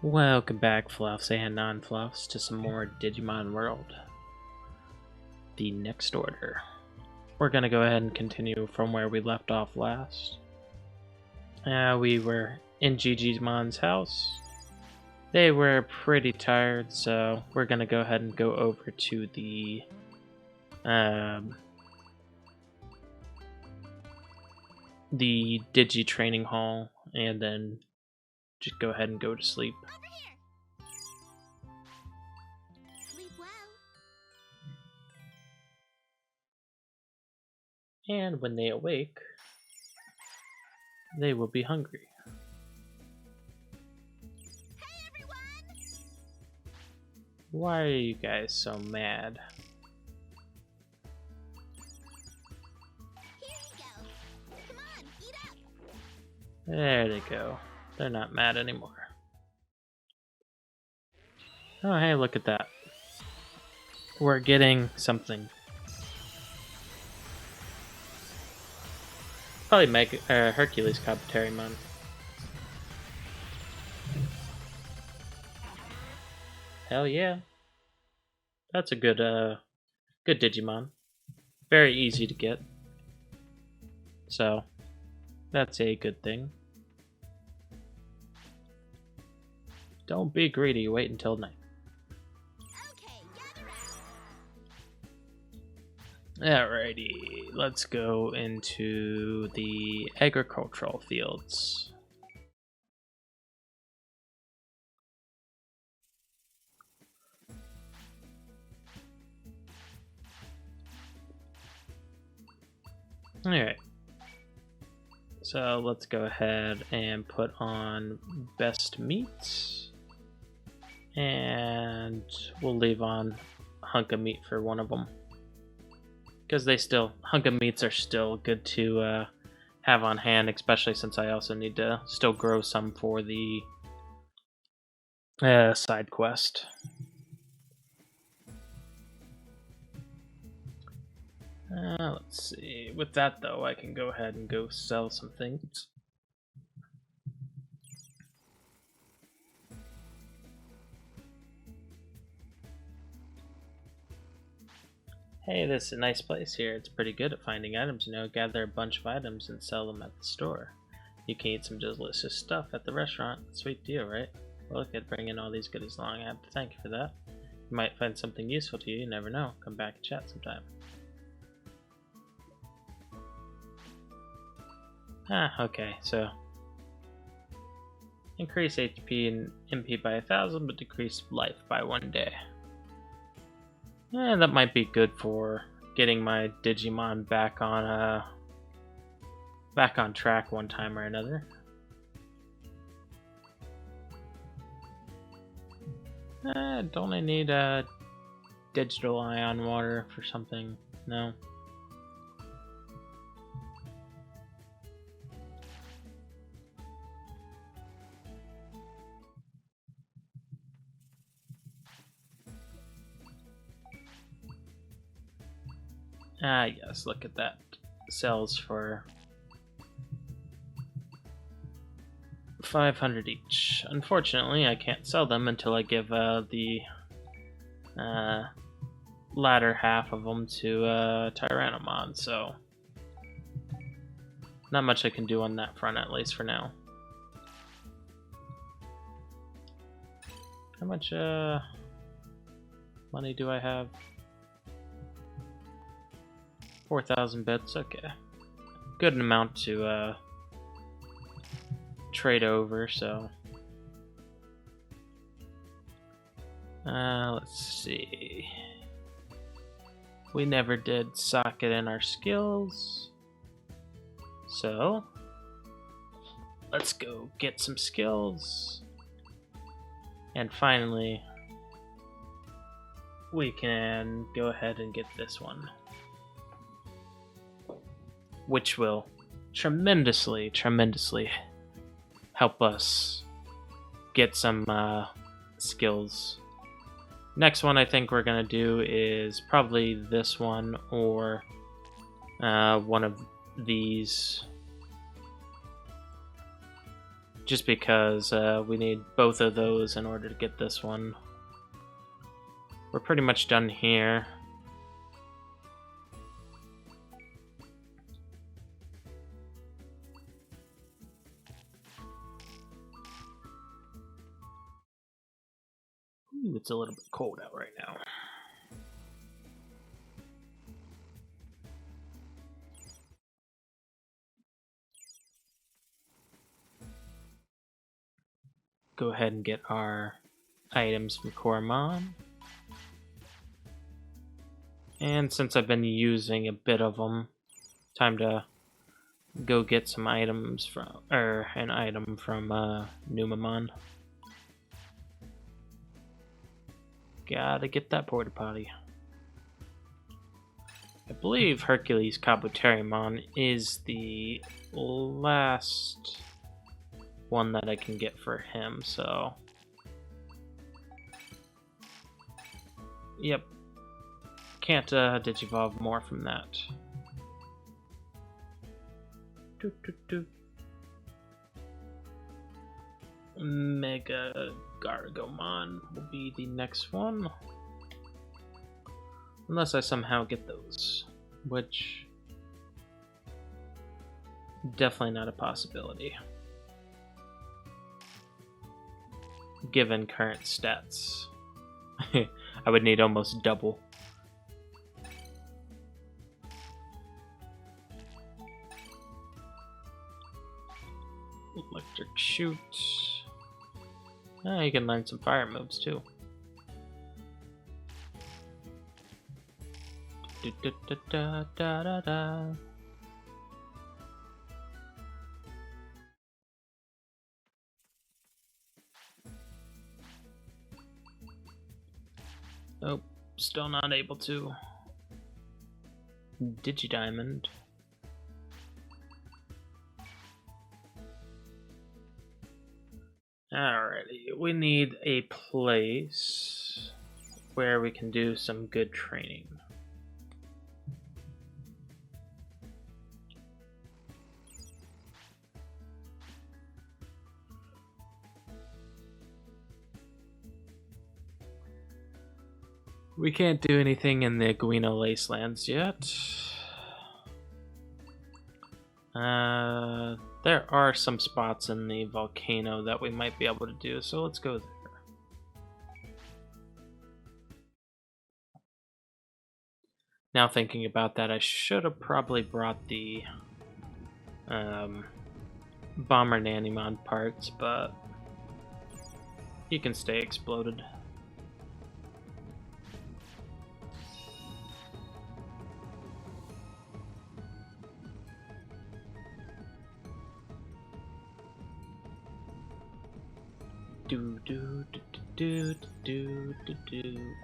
Welcome back, Fluffs and non-Fluffs, to some more Digimon World. The next order. We're going to go ahead and continue from where we left off last. We were in Gigimon's house. They were pretty tired, so we're going to go ahead and go over to the Digi training hall and then just go ahead and go to sleep. And when they awake, they will be hungry. Hey everyone! Why are you guys so mad? Here you go. Come on, eat up. There they go. They're not mad anymore. Oh, hey, look at that. We're getting something. Probably Hercules Kabuterimon. Hell yeah. That's a good Digimon. Very easy to get. So, that's a good thing. Don't be greedy, wait until night. Okay, gather round. Alrighty, let's go into the agricultural fields. Alright. So let's go ahead and put on best meats. And we'll leave on hunk of meat for one of them. Because hunk of meats are still good to have on hand, especially since I also need to still grow some for the side quest. Let's see. With that, though, I can go ahead and go sell some things. Hey, this is a nice place here. It's pretty good at finding items, gather a bunch of items and sell them at the store. You can eat some delicious stuff at the restaurant. Sweet deal, right? Well, look at bringing all these goodies along. I have to thank you for that. You might find something useful to you. You never know. Come back and chat sometime. Okay, so increase HP and MP by 1,000, but decrease life by 1 day. That might be good for getting my Digimon back on track one time or another. Don't I need a digital ion water for something? No. Yes, look at that. Sells for 500 each. Unfortunately, I can't sell them until I give the latter half of them to Tyrannomon, so not much I can do on that front, at least for now. How much money do I have? 4,000 bits, okay. Good amount to trade over, so. Let's see. We never did socket in our skills. So, let's go get some skills. And finally, we can go ahead and get this one, which will tremendously help us get some skills. Next one I think we're gonna do is probably this one or one of these just because we need both of those in order to get this one. We're pretty much done here. Ooh, it's a little bit cold out right now. Go ahead and get our items from Coromon. And since I've been using a bit of them, time to go get some items from, or an item from Numamon. Gotta get that porta potty. I believe Hercules Kabuterimon is the last one that I can get for him, so... Yep. Can't digivolve more from that. Mega Gargomon will be the next one. Unless I somehow get those, which... definitely not a possibility. Given current stats. I would need almost double. Electric shoot. You can learn some fire moves too. Da, da, da, da, da, da. Oh, still not able to. Digidiamond. Alrighty, we need a place where we can do some good training. We can't do anything in the Guino Lacelands yet. There are some spots in the volcano that we might be able to do, so let's go there. Now thinking about that, I should have probably brought the Bomber Nanimon parts, but he can stay exploded. Do do do do do do do.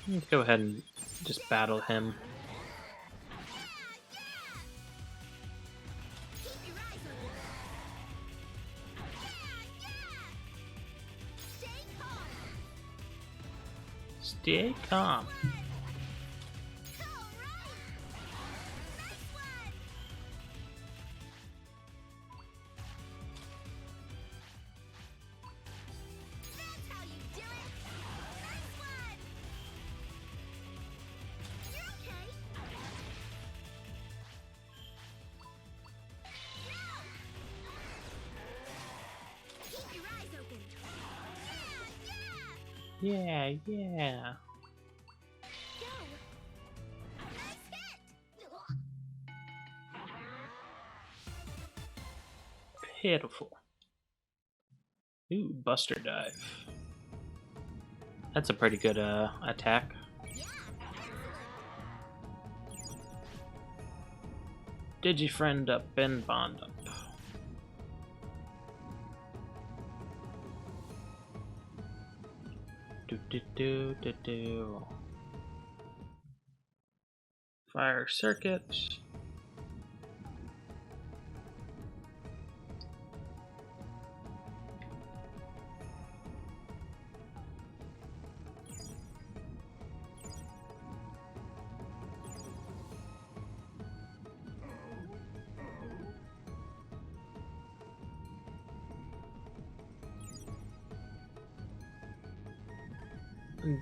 Let's go ahead and just battle him. Stay calm. Yeah, yeah. Pitiful. Ooh, Buster Dive. That's a pretty good attack. Digifriend up and bond up. Do do do do do. Fire circuit.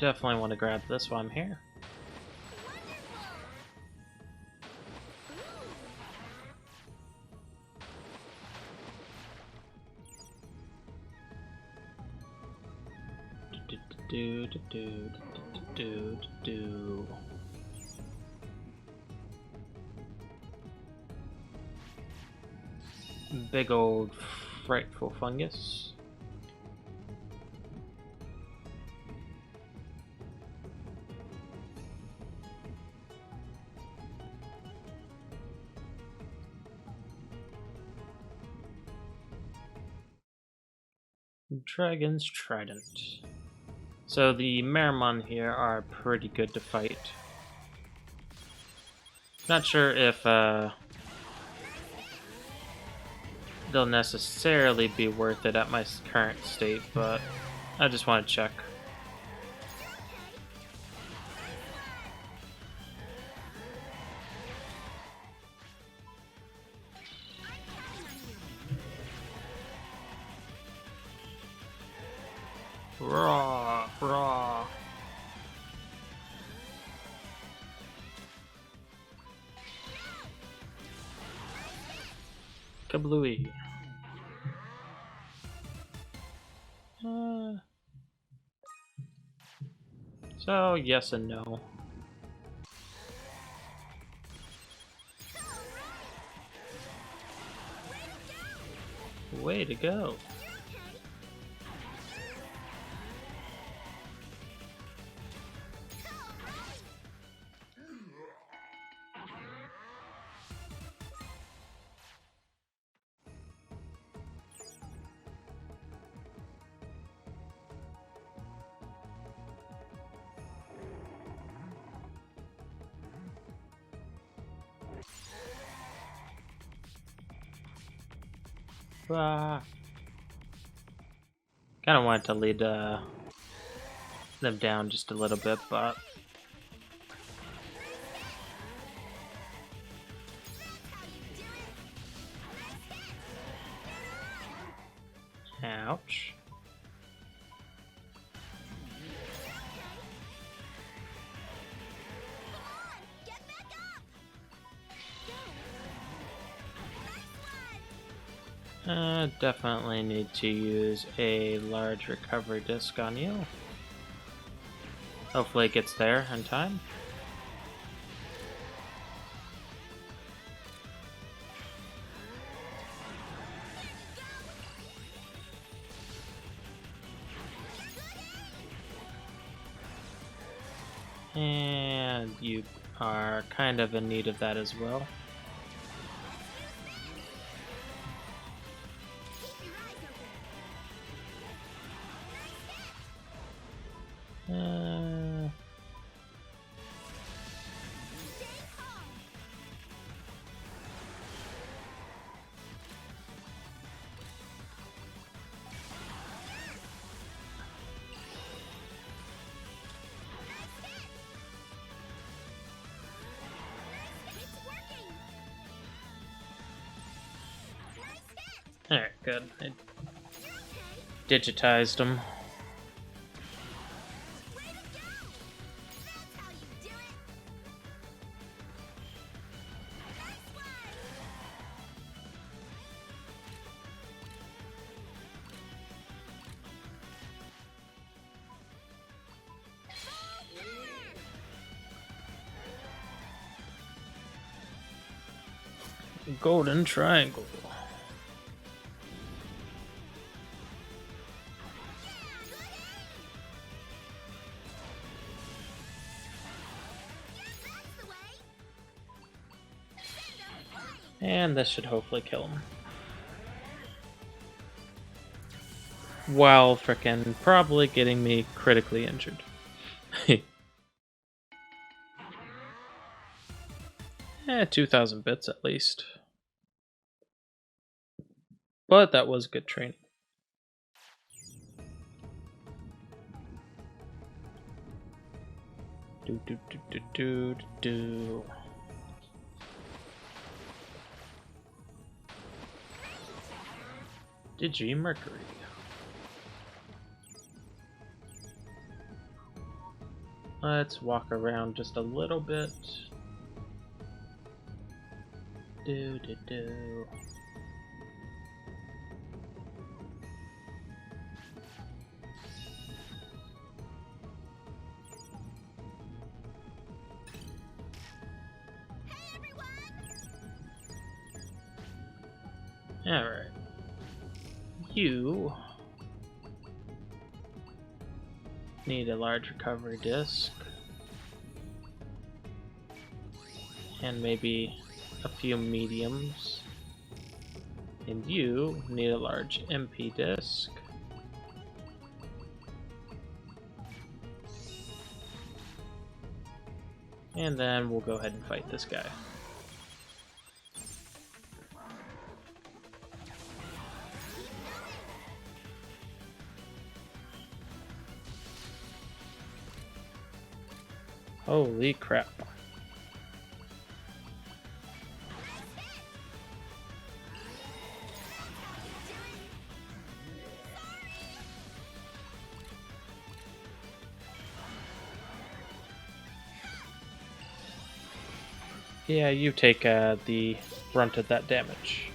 Definitely want to grab this while I'm here. Do. Big old frightful fungus. Dragon's Trident. So the Meramon here are pretty good to fight. Not sure if they'll necessarily be worth it at my current state, but I just want to check. Raw, raw. Kablooey. So, yes and no. Way to go. Kind of wanted to lead them down just a little bit, but ouch. Definitely need to use a large recovery disc on you. Hopefully it gets there in time. And you are kind of in need of that as well. Alright, good. I digitized them. Golden triangle. And this should hopefully kill him. While frickin' probably getting me critically injured. 2,000 bits at least. But that was good training. Do. Mercury. Let's walk around just a little bit. Do do do. Alright. You need a large recovery disc. And maybe a few mediums. And you need a large MP disc. And then we'll go ahead and fight this guy. Holy crap. Yeah, you take the brunt of that damage.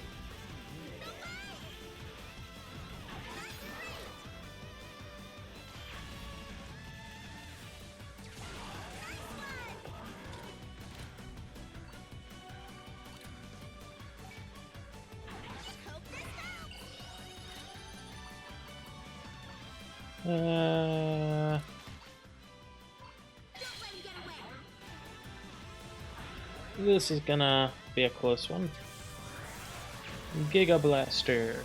This is gonna be a close one. Giga Blaster.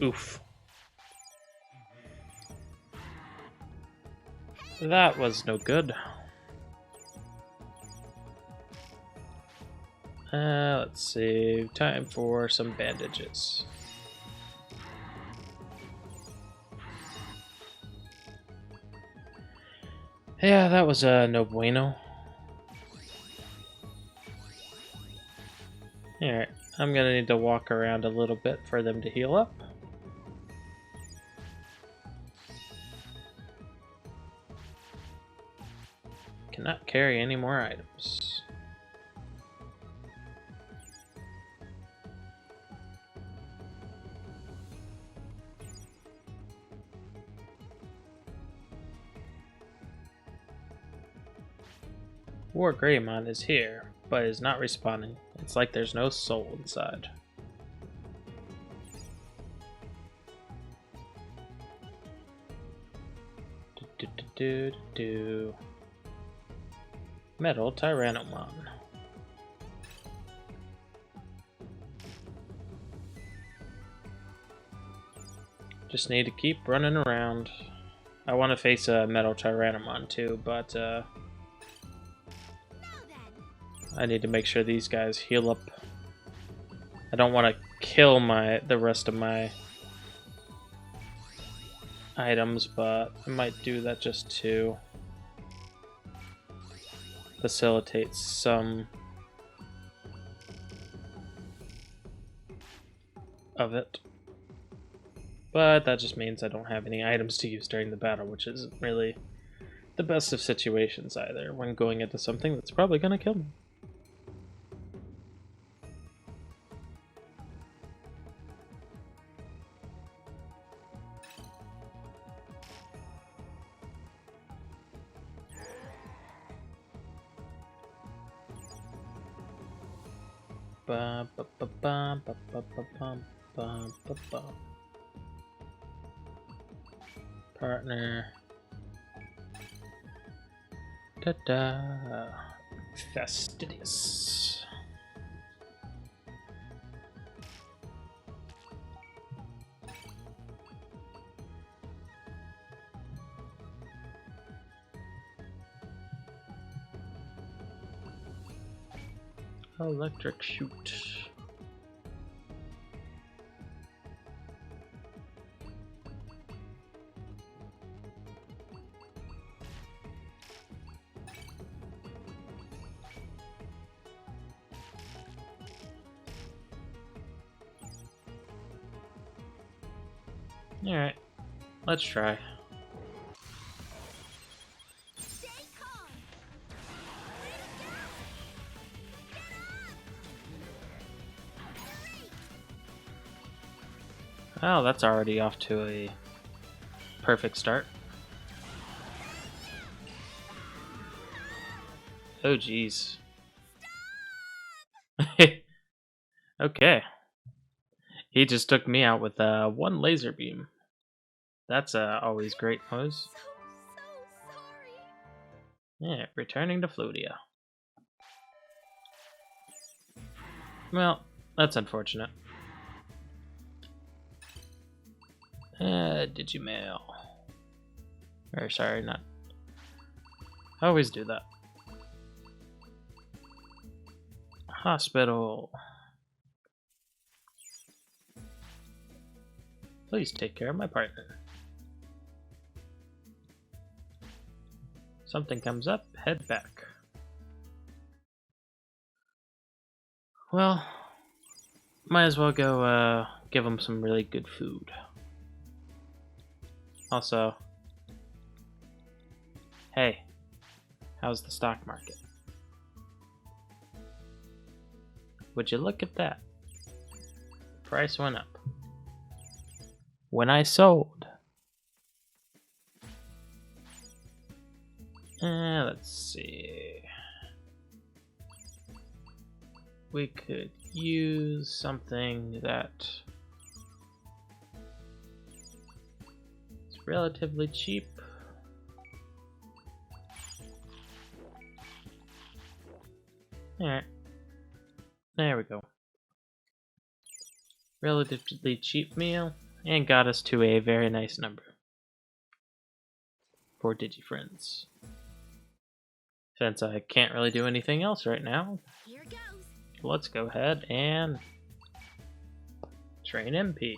Oof. That was no good. Let's see. Time for some bandages. Yeah, that was no bueno. Alright, I'm gonna need to walk around a little bit for them to heal up. Cannot carry any more items. War Greymon is here, but is not responding. It's like there's no soul inside. Do. Metal Tyrannomon. Just need to keep running around. I want to face a Metal Tyrannomon too, but I need to make sure these guys heal up. I don't want to kill the rest of my items, but I might do that just to facilitate some of it. But that just means I don't have any items to use during the battle, which isn't really the best of situations either when going into something that's probably going to kill me. Ba, ba, ba, ba, ba, ba, ba, ba, ba, ba, ba. Partner. Ta-da. Fastidious. Electric shoot. Alright, let's try. Stay calm. Way to go. Get up. Oh, that's already off to a perfect start. Oh, jeez. Okay. He just took me out with one laser beam. That's always great news. So sorry. Yeah, returning to Flutia. Well, that's unfortunate. Digimail. Or sorry, not. I always do that. Hospital. Please take care of my partner. Something comes up, head back. Well, might as well go give him some really good food. Also, hey, how's the stock market? Would you look at that? The price went up. When I sold. Let's see. We could use something that is relatively cheap. Alright. There we go. Relatively cheap meal, and got us to a very nice number for DigiFriends. Since I can't really do anything else right now, Here goes. let's go ahead and train MP.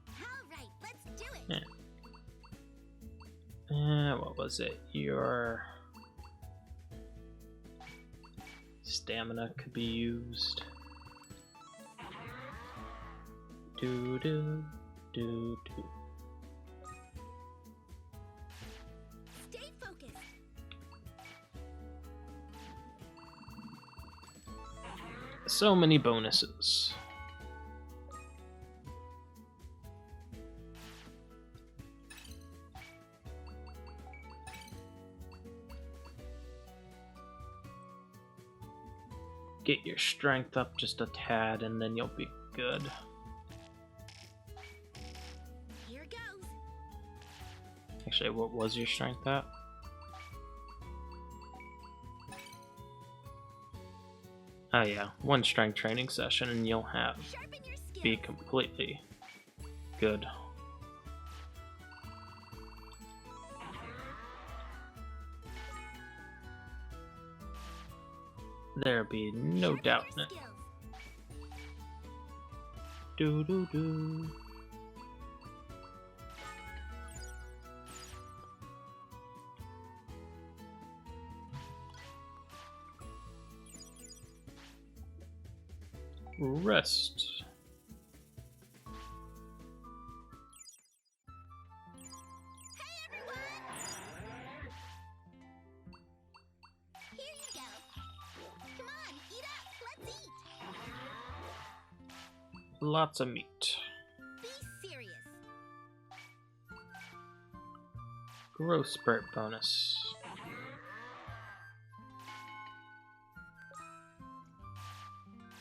All right, let's do it. What was it? Your stamina could be used. Do do do do. Stay focused. So many bonuses. Get your strength up just a tad and then you'll be good. Here goes. Actually, what was your strength at? Oh yeah, one strength training session and you'll have Sharpen your skills. be completely good. There be no Sharpen doubt your in it. skills. Do do do. Rest. Hey everyone! Here you go. Come on, eat up. Let's eat. Lots of meat. Be serious. Growth spurt bonus.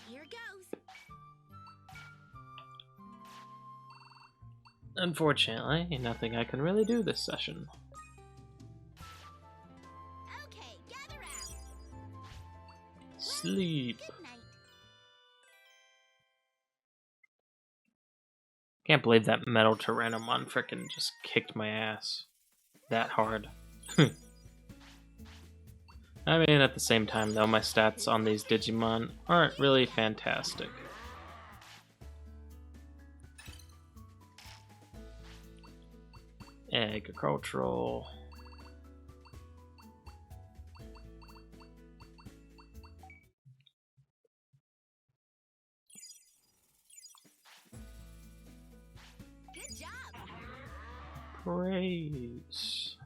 Here goes. Unfortunately, nothing I can really do this session. Okay, gather round. Sleep. Good night. Can't believe that metal Tyrannomon frickin' just kicked my ass that hard. I mean, at the same time though, my stats on these Digimon aren't really fantastic. Agricultural. praise.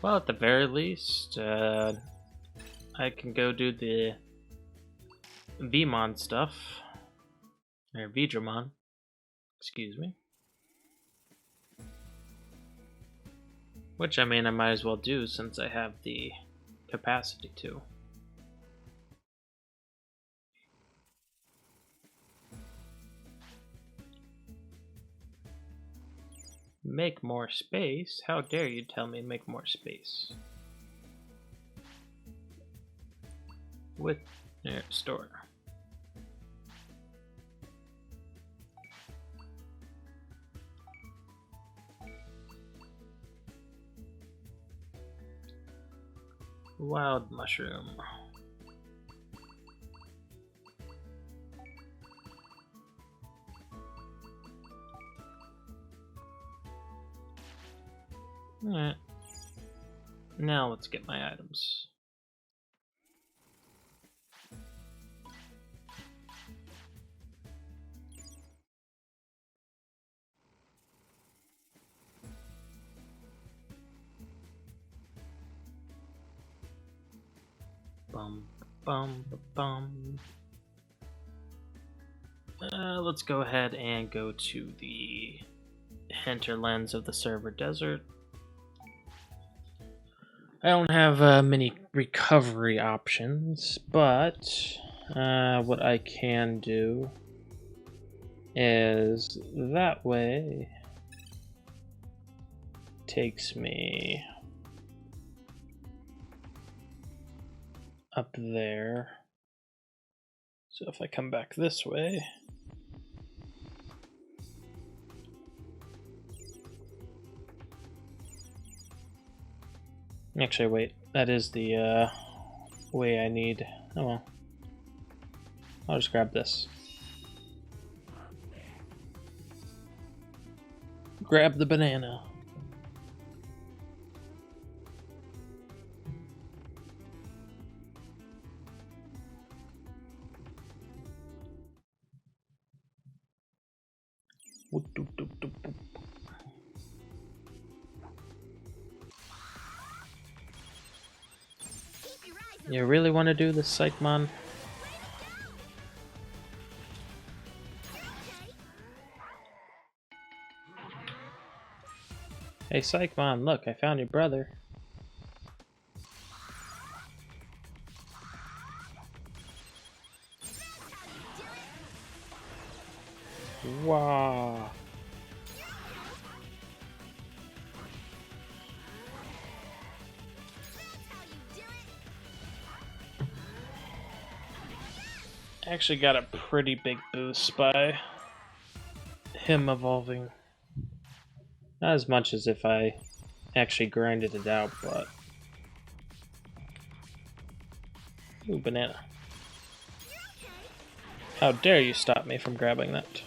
Well, at the very least, I can go do the Vmon stuff. Or Vidramon. Excuse me. Which, I mean, I might as well do since I have the capacity to. Make more space? How dare you tell me make more space? With store. Wild mushroom. Alright. Now let's get my items. Bum, bum, bum. Let's go ahead and go to the hinterlands of the server desert. I don't have many recovery options, but what I can do is that way takes me up there. So if I come back this way, actually wait, that is the way I need. Oh well, I'll just grab this. Grab the banana. You really want to do this, Psychmon? Hey, Psychmon, look, I found your brother. Wow. Actually got a pretty big boost by him evolving. Not as much as if I actually grinded it out, but... Ooh, banana. How dare you stop me from grabbing that?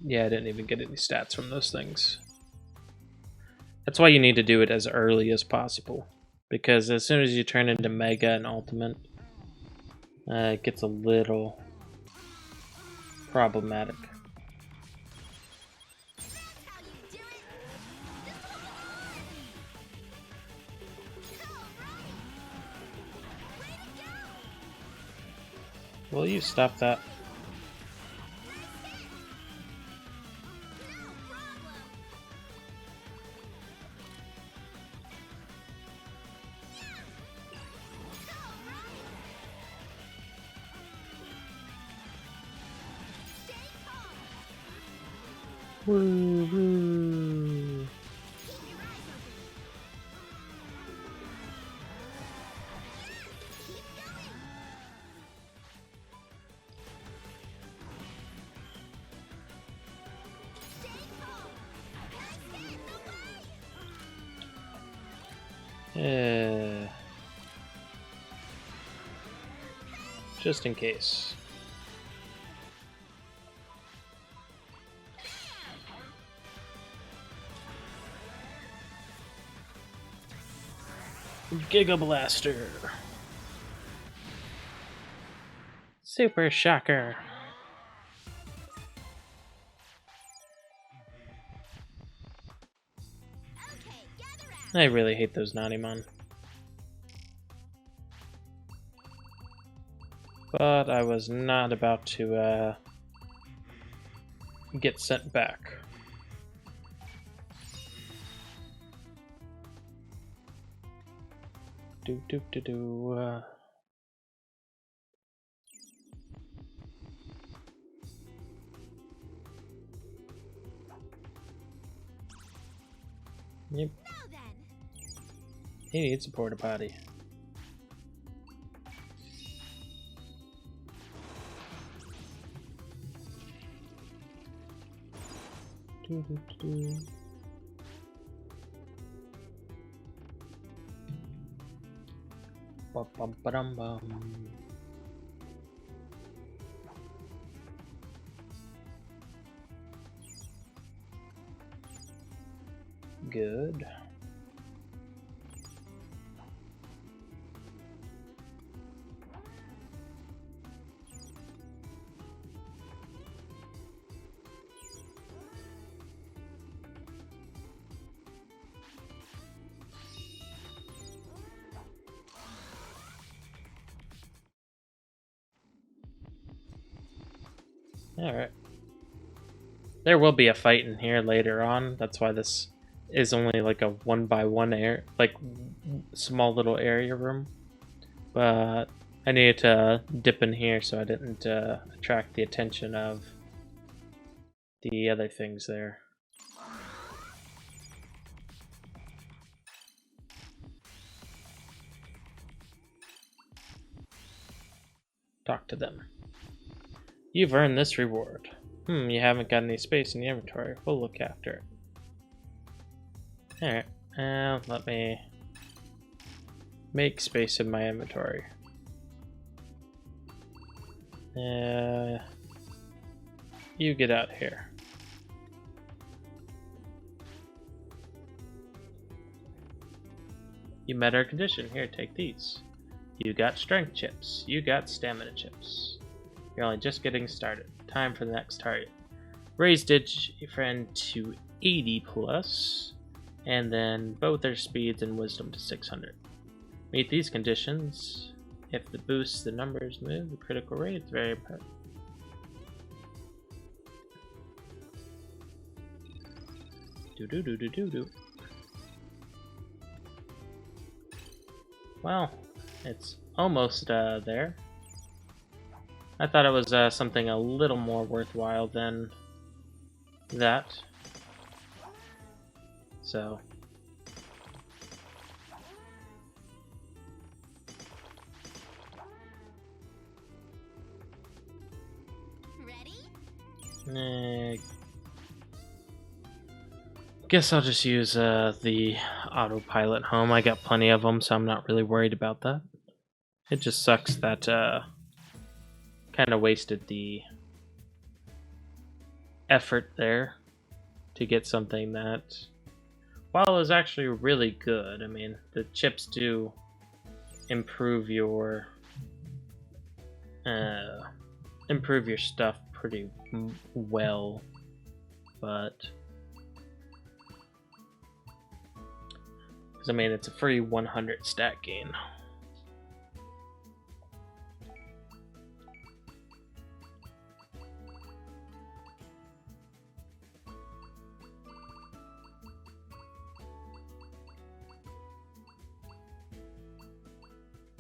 Yeah, I didn't even get any stats from those things. That's why you need to do it as early as possible. Because as soon as you turn into Mega and Ultimate, it gets a little problematic. Will you stop that? Woo-hoo. Just in case. Giga Blaster. Super Shocker. Okay, gather round. I really hate those Nanimon. But I was not about to get sent back. Do do do do. Yep, Now then. he needs a porta potty. Do do do do. Bum bum ba-dum bum. Good. Alright. There will be a fight in here later on. That's why this is only like a 1x1 air, like small little area room. But I needed to dip in here so I didn't attract the attention of the other things there. Talk to them. You've earned this reward. You haven't got any space in the inventory. We'll look after it. Alright, let me make space in my inventory. You get out here. You met our condition. Here, take these. You got strength chips. You got stamina chips. You're only just getting started. Time for the next target. Raise Digifriend to 80 plus, and then both their speeds and wisdom to 600. Meet these conditions. If the boosts the numbers move, the critical rate is very important. Do. Well, it's almost there. I thought it was something a little more worthwhile than that. So. Ready? Guess I'll just use the autopilot home. I got plenty of them, so I'm not really worried about that. It just sucks that kind of wasted the effort there to get something that, while it was actually really good, I mean, the chips do improve your stuff pretty well, but I mean, it's a free 100 stat gain.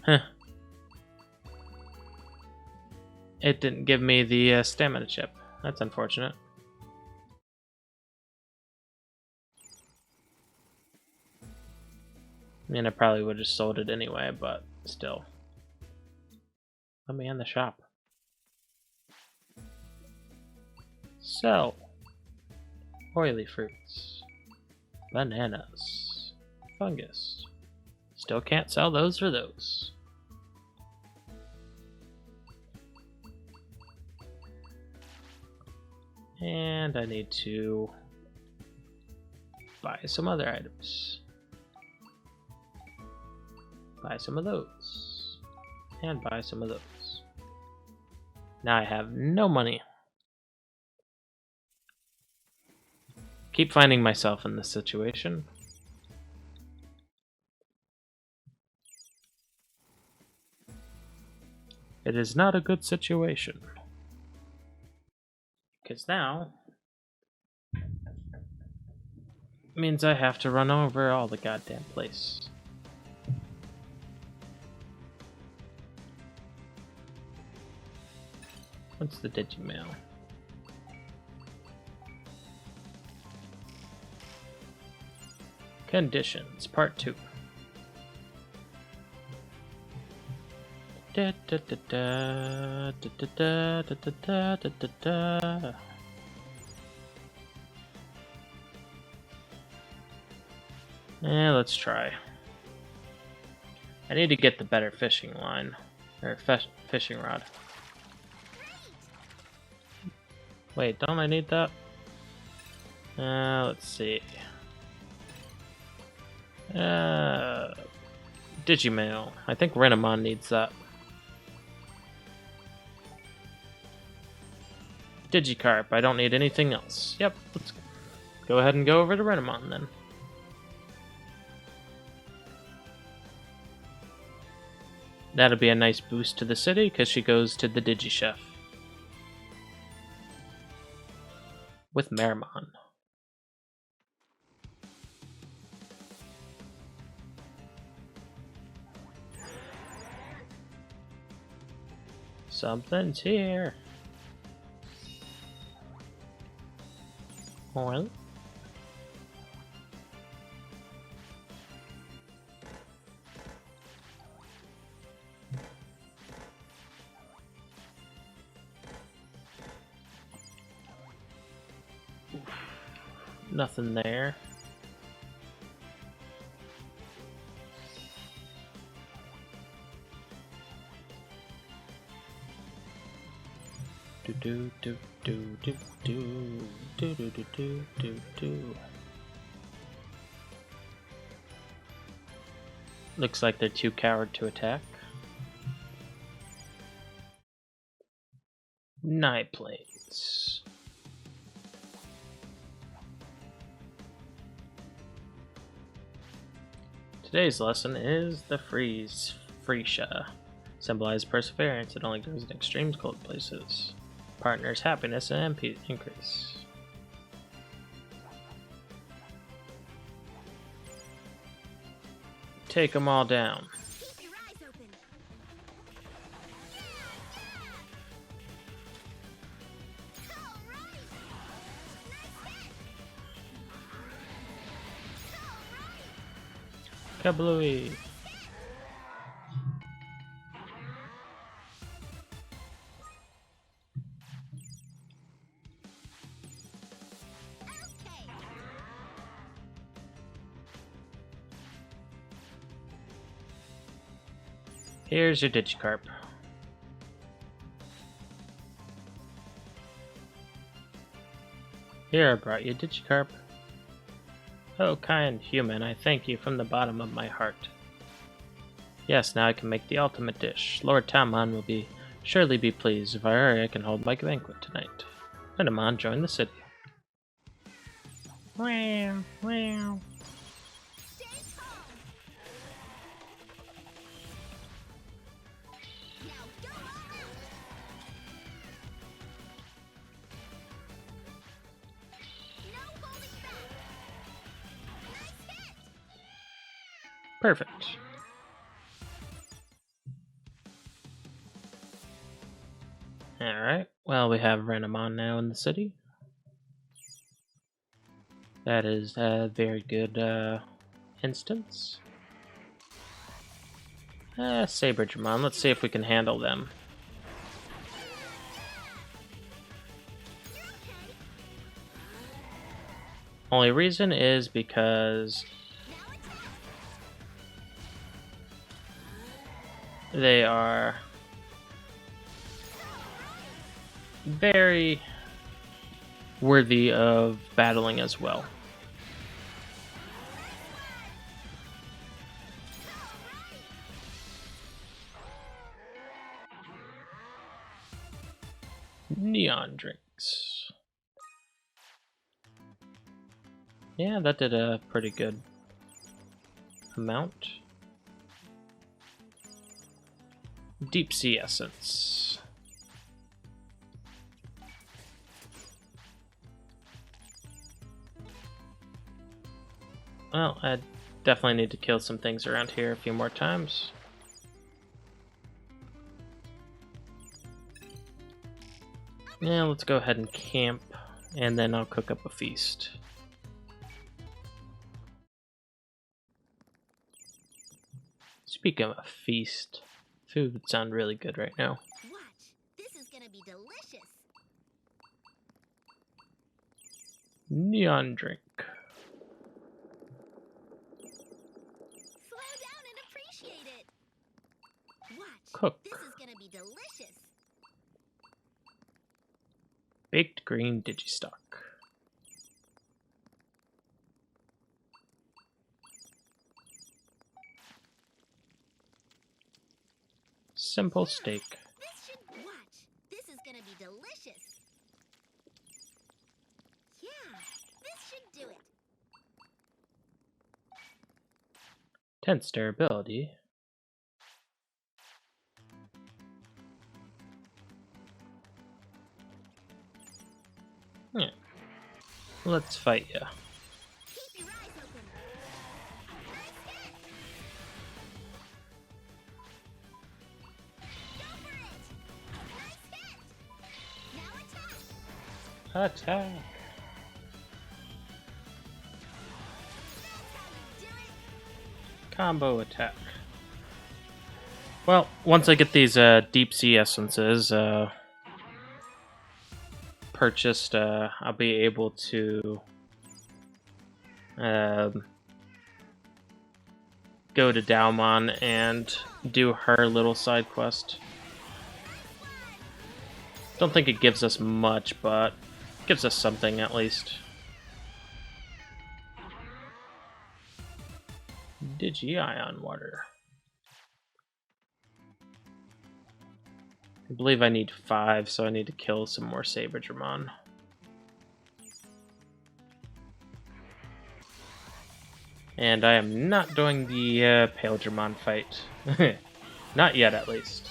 Huh. It didn't give me the stamina chip. That's unfortunate. I mean, I probably would have sold it anyway, but still. Let me in the shop. Sell. Oily fruits. Bananas. Fungus. Still can't sell those or those. And I need to buy some other items. Buy some of those. And buy some of those. Now I have no money. Keep finding myself in this situation. It is not a good situation. Because now means I have to run over all the goddamn place. What's the Digimail? Conditions, Part 2. Da, da, da, da, da, da, da, da, da, da, da. Let's try. I need to get the better fishing line, or fishing rod. Wait, don't I need that? Let's see. Digimail. I think Renamon needs that. Digikarp. I don't need anything else. Yep, let's go ahead and go over to Renamon then. That'll be a nice boost to the city because she goes to the Digichef with Meramon. Something's here. Well, nothing there. Do do do do do do do do do do do. Looks like they're too coward to attack. Night Plains. Today's lesson is the Freesia. Symbolizes perseverance. It only grows in extreme cold places. Partners' happiness and increase. Take them all down. Keep your eyes open. Alright. Nice hit. Kablooey. Okay. Here's your Digikarp. Here, I brought you Digikarp. Oh, kind human, I thank you from the bottom of my heart. Yes, now I can make the ultimate dish. Lord Tamon will surely be pleased if I hurry. I can hold my banquet tonight. Renamon, join the city. Wow, wow. Stay calm. Now go all out. No holding back. Nice hit. Perfect. Alright, well, we have Renamon now in the city. That is a very good instance. Saberdramon, let's see if we can handle them. You're okay. Only reason is because Now attack. they are very worthy of battling as well. Neon drinks. Yeah, that did a pretty good amount. Deep sea essence. Well, I definitely need to kill some things around here a few more times. Yeah, let's go ahead and camp, and then I'll cook up a feast. Speaking of a feast, food would sound really good right now. Watch. This is gonna be delicious. Neon drink. Slow down and appreciate it. Watch. Cook. This is gonna be delicious. Baked green digistock. Simple steak. This should watch. This is gonna be delicious. Yeah, this should do it. 10 durability. Yeah. Let's fight ya. Keep your eyes open. Nice hit. Go for it. Nice hit. Now attack. Attack. That's how you do it. Combo attack. Well, once I get these deep sea essences purchased, I'll be able to go to Daomon and do her little side quest. Don't think it gives us much, but it gives us something at least. Digi-ion water. I believe I need 5, so I need to kill some more Saberdramon. And I am not doing the Paledramon fight. Not yet, at least.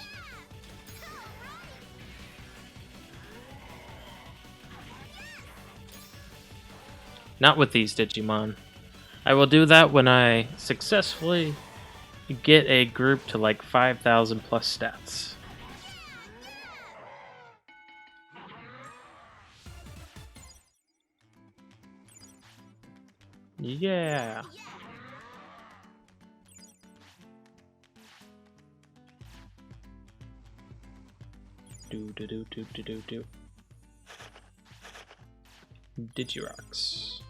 Not with these Digimon. I will do that when I successfully get a group to like 5,000 plus stats. Yeah. Do. Digirocks.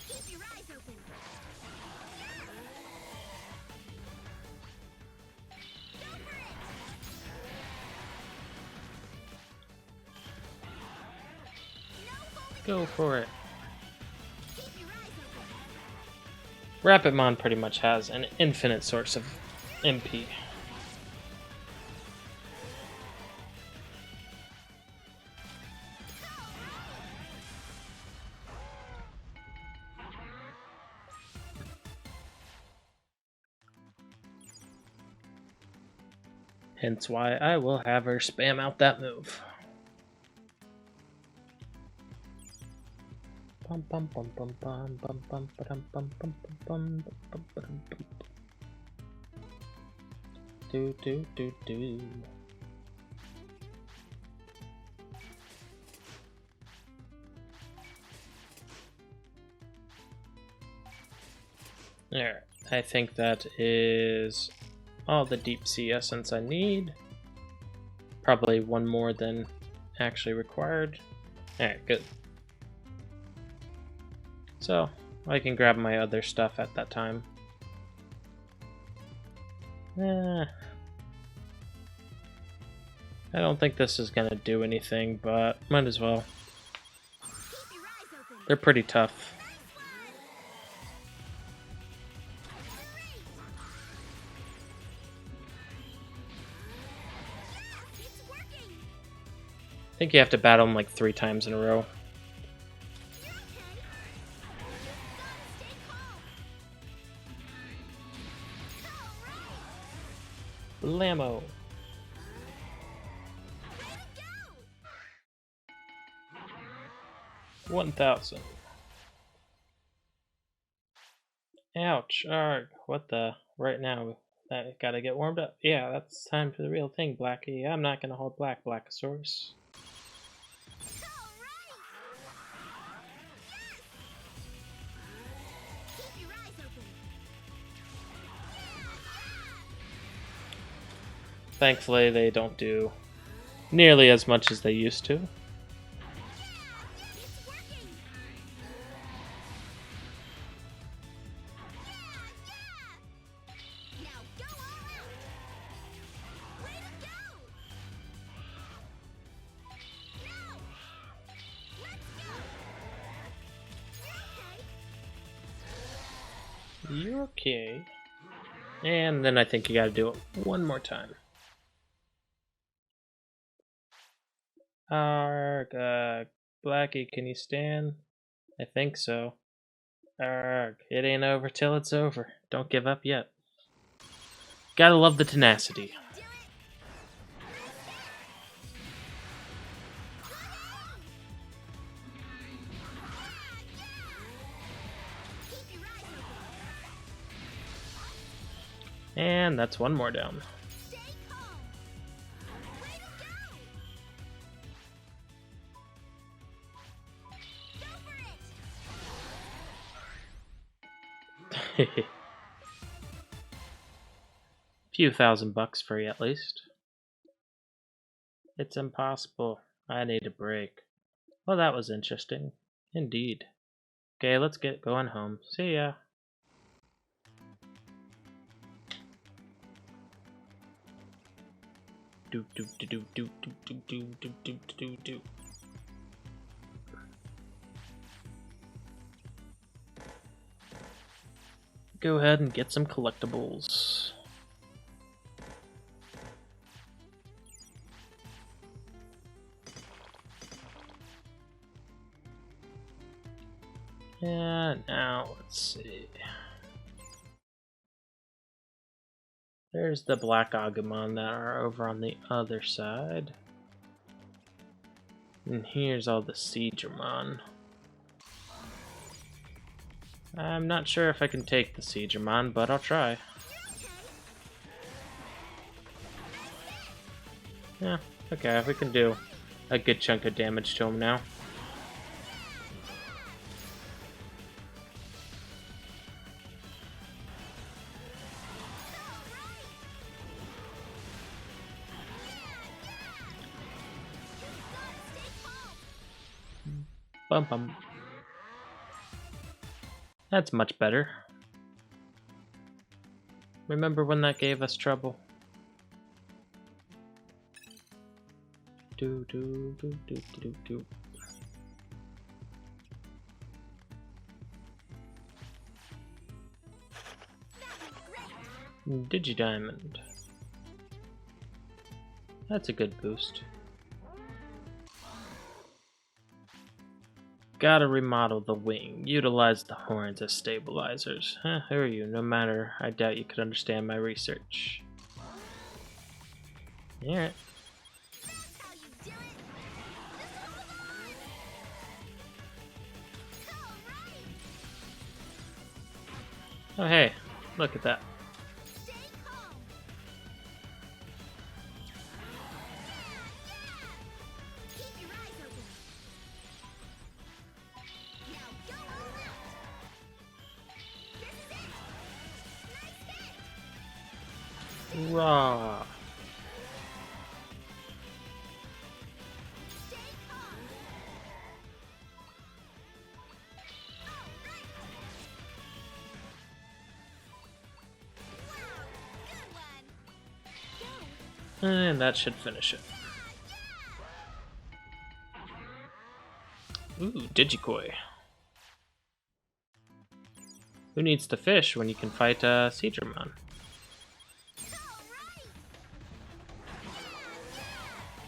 Keep your eyes open. Go for it. Keep your eyes open. Rapidmon pretty much has an infinite source of MP. Hence why I will have her spam out that move. Do. Alright, I think that is all the deep sea essence I need. Probably one more than actually required. Alright, good. So, I can grab my other stuff at that time. I don't think this is gonna do anything, but might as well. Keep your eyes open. They're pretty tough. think you have to battle him like 3 times in a row. Blammo. 1,000. Ouch. Arg. What the? Right now. I gotta get warmed up. Yeah, that's time for the real thing, Blackie. I'm not gonna hold back, Blackosaurus. Thankfully, they don't do nearly as much as they used to. You're okay. And then I think you gotta do it one more time. Arg, Blackie, can you stand? I think so. Arg, it ain't over till it's over. Don't give up yet. Gotta love the tenacity. And that's one more down. Few $1,000 free at least. It's impossible. I need a break. Well, that was interesting. Indeed. Okay, let's get going home. See ya. Do do do do do do do do do do do. Go ahead and get some collectibles. And now let's see. There's the black Agumon that are over on the other side. And here's all the Siegramon. I'm not sure if I can take the Siegramon, but I'll try. Yeah, okay, we can do a good chunk of damage to him now. Bum bum. That's much better. Remember when that gave us trouble? Do do do do do do. Digidiamond. That's a good boost. Gotta remodel the wing. Utilize the horns as stabilizers. Huh, who are you? No matter, I doubt you could understand my research. Alright. Oh hey, look at that. Raw. And that should finish it. Ooh, Digikoi. Who needs to fish when you can fight Siegramon?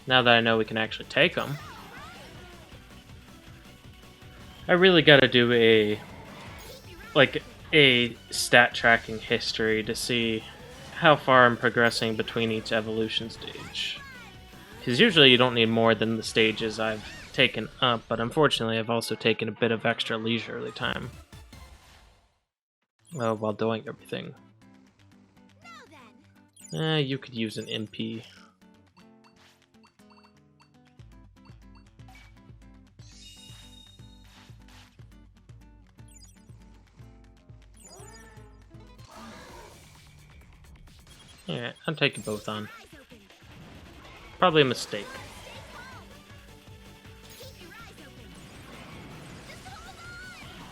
Now that I know we can actually take them. I really gotta do a stat tracking history to see how far I'm progressing between each evolution stage. Because usually you don't need more than the stages I've taken up, but unfortunately I've also taken a bit of extra leisurely time while doing everything. Now then. You could use an MP. Alright, I'll take you both on. Eyes open. Probably a mistake. Keep your eyes open. Just hold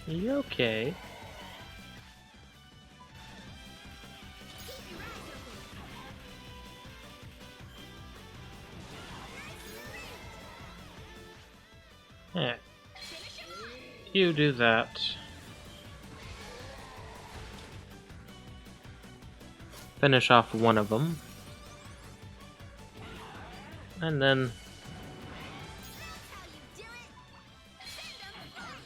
on. You're okay. Keep your eyes open. You're okay. Keep your eyes open. Alright, Finish him off. you do that. Finish off one of them. And then That's how you do it. Send 'em flying.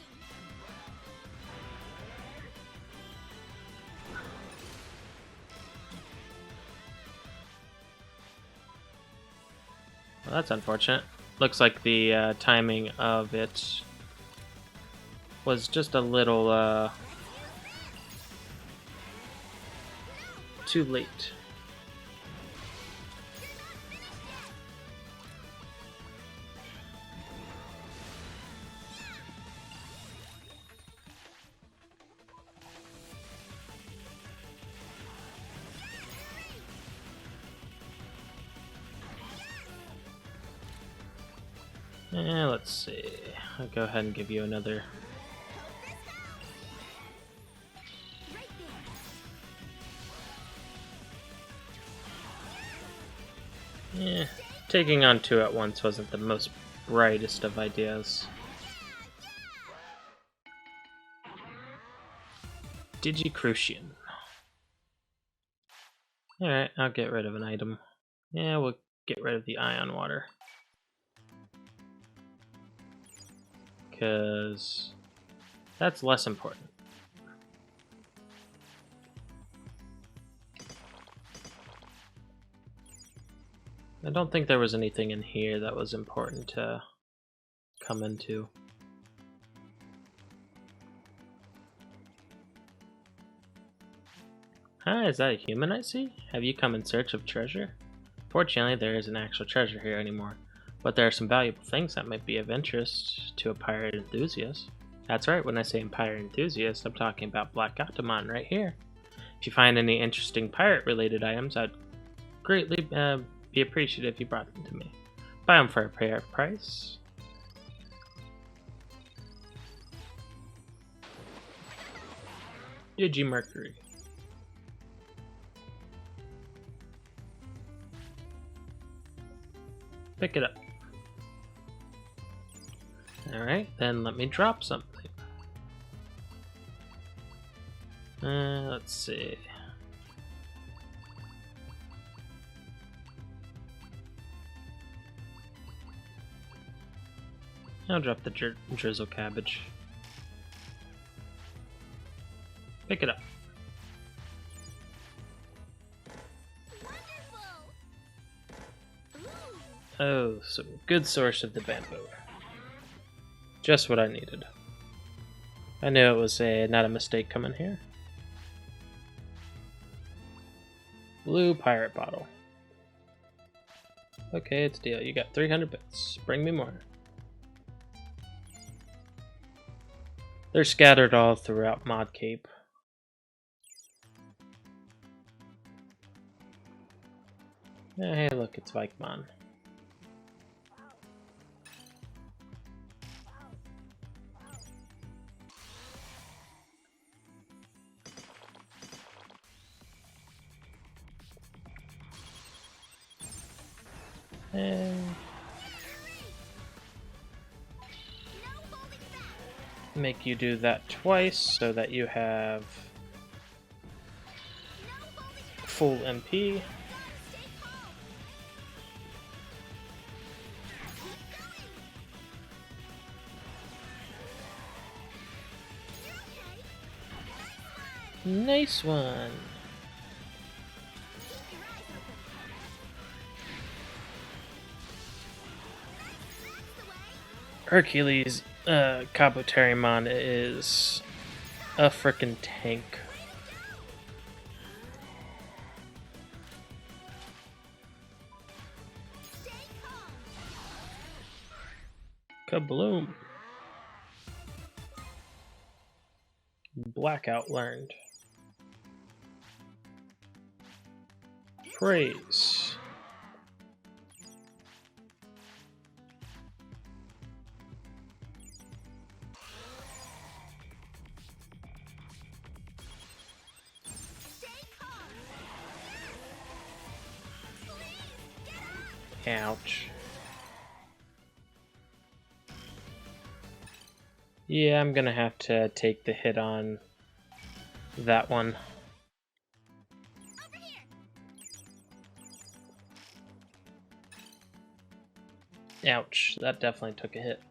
well, that's unfortunate. Looks like the timing of it was just a little too late. Let's see. I'll go ahead and give you another. Right there. Yeah, taking on two at once wasn't the most brightest of ideas. Digicrucian. Alright, I'll get rid of an item. Yeah, we'll get rid of the ion water. Because that's less important. I don't think there was anything in here that was important to come into. Hi, is that a human I see? Have you come in search of treasure? Fortunately, there isn't actual treasure here anymore, but there are some valuable things that might be of interest to a pirate enthusiast. That's right, when I say pirate enthusiast, I'm talking about Black Octomon right here. If you find any interesting pirate-related items, I'd greatly be appreciative if you brought them to me. Buy them for a fair price. Digimercury. Pick it up. Alright, then let me drop something. Let's see. I'll drop the drizzle cabbage. Pick it up. Wonderful. Ooh. Oh, some good source of the bamboo. Just what I needed. I knew it was not a mistake coming here. Blue pirate bottle. Okay, it's a deal. You got 300 bits. Bring me more. They're scattered all throughout Mod Cape. Hey, look, it's Vikemon. make you do that twice so that you have full MP. Nice one. Hercules Kabuterimon is a frickin' tank. Kabloom. Blackout learned. Praise. Ouch. Yeah, I'm gonna have to take the hit on that one. Ouch, that definitely took a hit.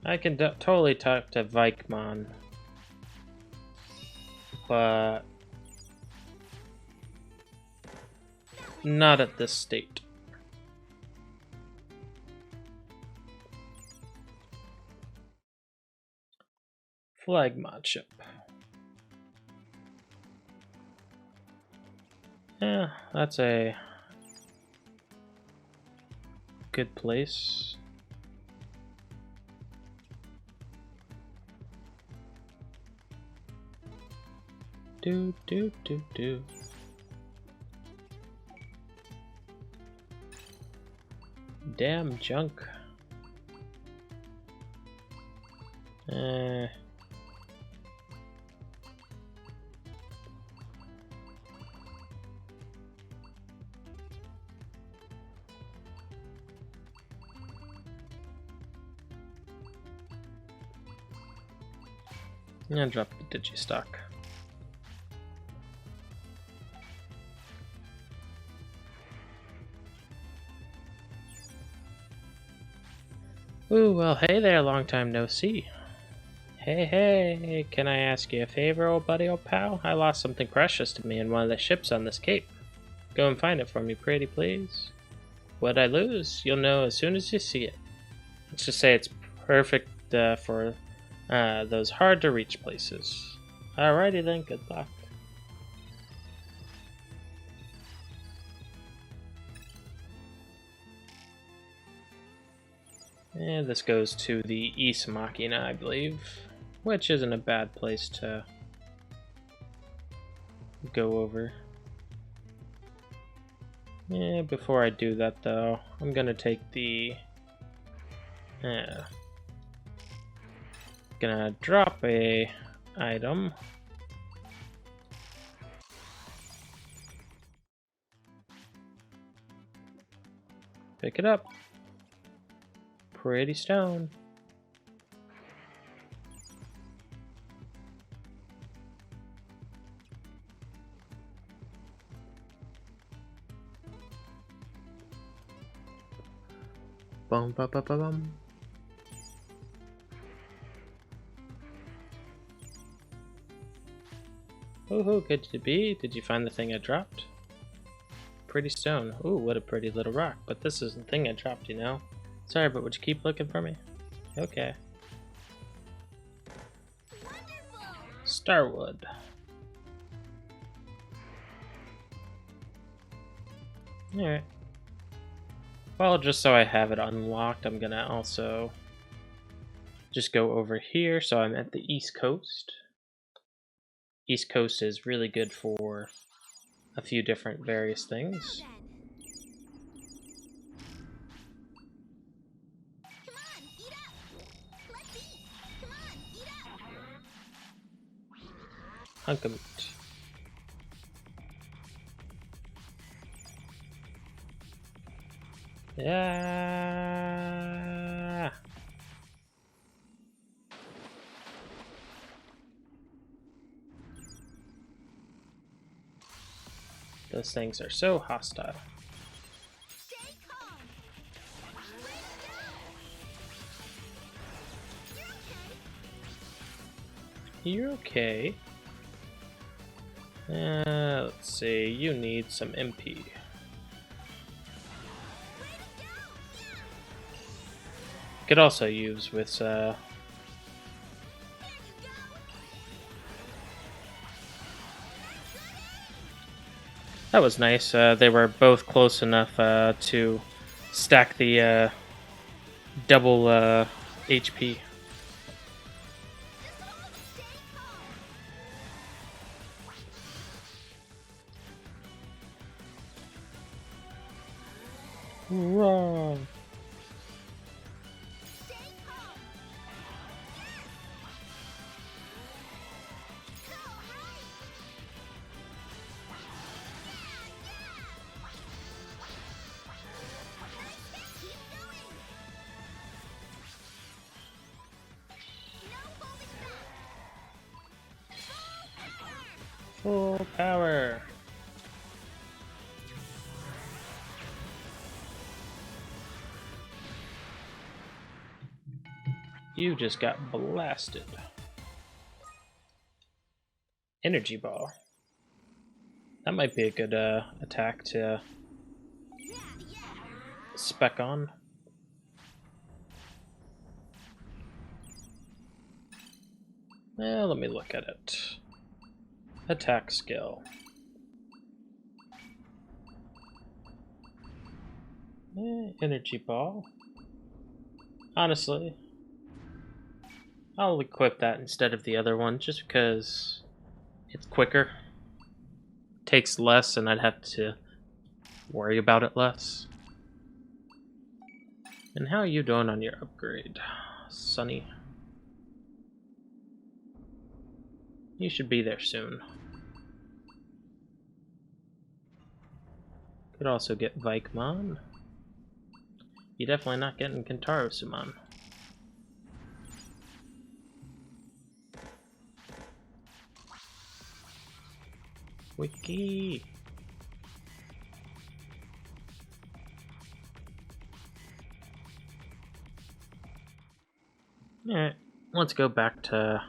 I can totally talk to Vikemon, but not at this state. Flagmon ship. Yeah, that's a good place. Do. Damn junk. I'm gonna drop the Digistock. Ooh, well, hey there, long time no see. Hey, can I ask you a favor, old buddy, old pal? I lost something precious to me in one of the ships on this cape. Go and find it for me, pretty please. What'd I lose? You'll know as soon as you see it. Let's just say it's perfect for those hard-to-reach places. Alrighty then, good luck. And this goes to the East Machina, I believe, which isn't a bad place to go over. Yeah, before I do that though, I'm gonna take the... gonna drop a item. Pick it up. Pretty stone. Bum ba ba ba bum. Oh, good to be. Did you find the thing I dropped? Pretty stone. Ooh, what a pretty little rock. But this isn't the thing I dropped, you know? Sorry, but would you keep looking for me? Okay. Starwood. Alright. Well, just so I have it unlocked, I'm gonna also just go over here. So I'm at the East Coast. East Coast is really good for a few different various things. Hunk of meat. Yeah. Those things are so hostile. Stay calm. Way to go. You're okay. You okay? Let's see. You need some MP. Could also use with that was nice. They were both close enough to stack the double HP. Wrong. Full power. You just got blasted. Energy ball. That might be a good attack to spec on. Well, let me look at it. Attack skill. Energy ball. Honestly, I'll equip that instead of the other one just because it's quicker. Takes less and I'd have to worry about it less. And how are you doing on your upgrade, Sunny? You should be there soon. Could also get Vikemon. You're definitely not getting Kentaro-Suman. Wiki. Alright, let's go back to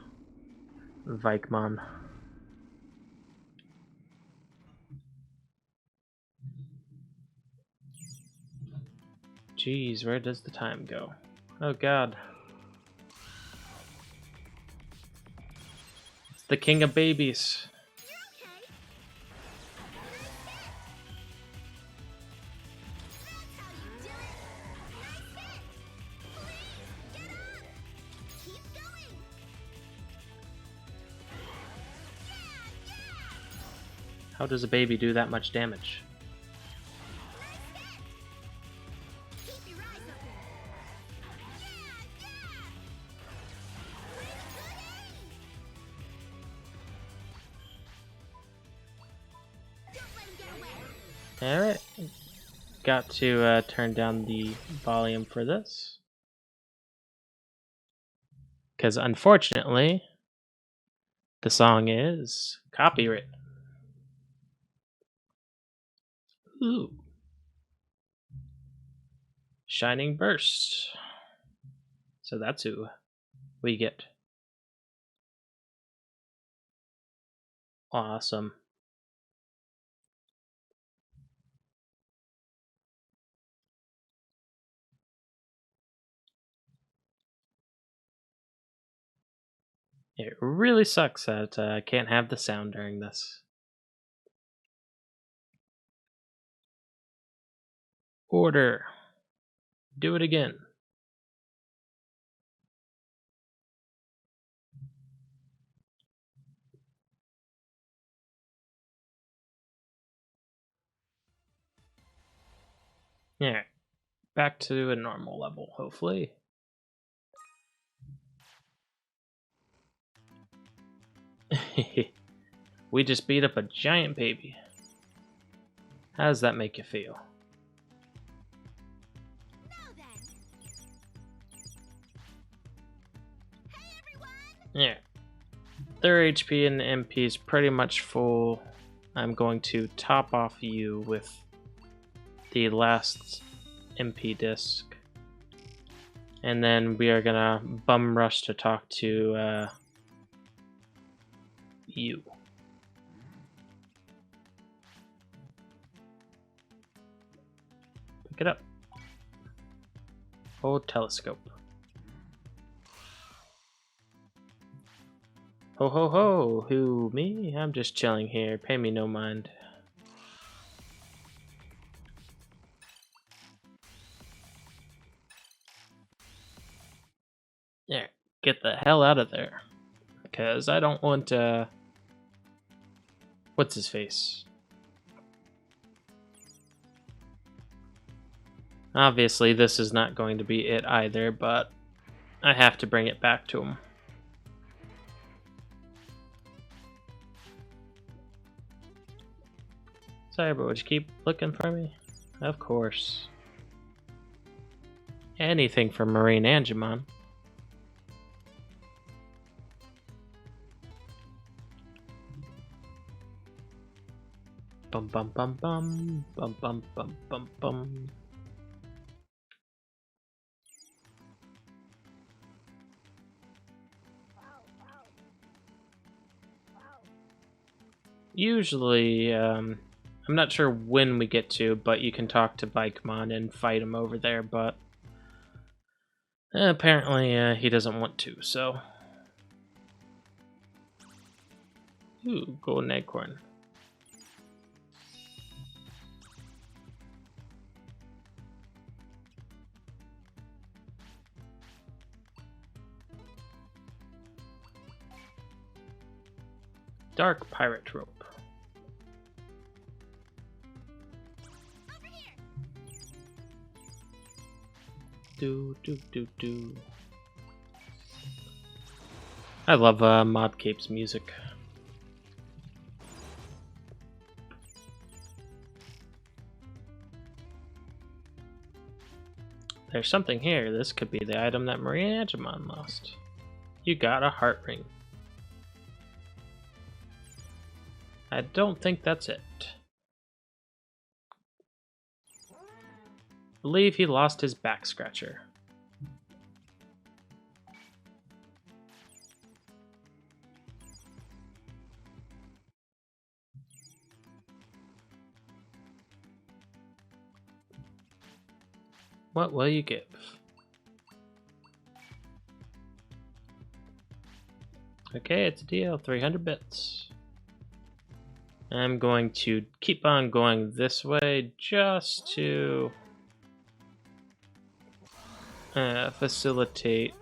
Vikemon. Jeez, where does the time go? Oh god. It's the king of babies. How does a baby do that much damage? Alright. Got to turn down the volume for this. Because unfortunately, the song is copyright. Ooh. Shining Burst. So that's who we get. Awesome. It really sucks that I can't have the sound during this. Order. Do it again. Yeah. Back to a normal level, hopefully. We just beat up a giant baby. How does that make you feel? Yeah. Their HP and MP is pretty much full. I'm going to top off you with the last MP disc. And then we are gonna bum rush to talk to you. Pick it up. Oh, telescope. Ho ho ho! Who, me? I'm just chilling here. Pay me no mind. Yeah, get the hell out of there. Because I don't want, what's his face? Obviously, this is not going to be it either, but I have to bring it back to him. Sorry, but would you keep looking for me? Of course. Anything for Marine and Digimon. Bum bum bum bum bum bum bum bum bum. Usually, I'm not sure when we get to, but you can talk to Bikemon and fight him over there, but apparently he doesn't want to, so. Ooh, golden acorn. Dark pirate rope. Do do do do. I love Mob Cape's music. There's something here. This could be the item that Maria Angemon lost. You got a heart ring. I don't think that's it. I believe he lost his back scratcher. What will you give? Okay, it's a deal. 300 bits. I'm going to keep on going this way just to facilitate.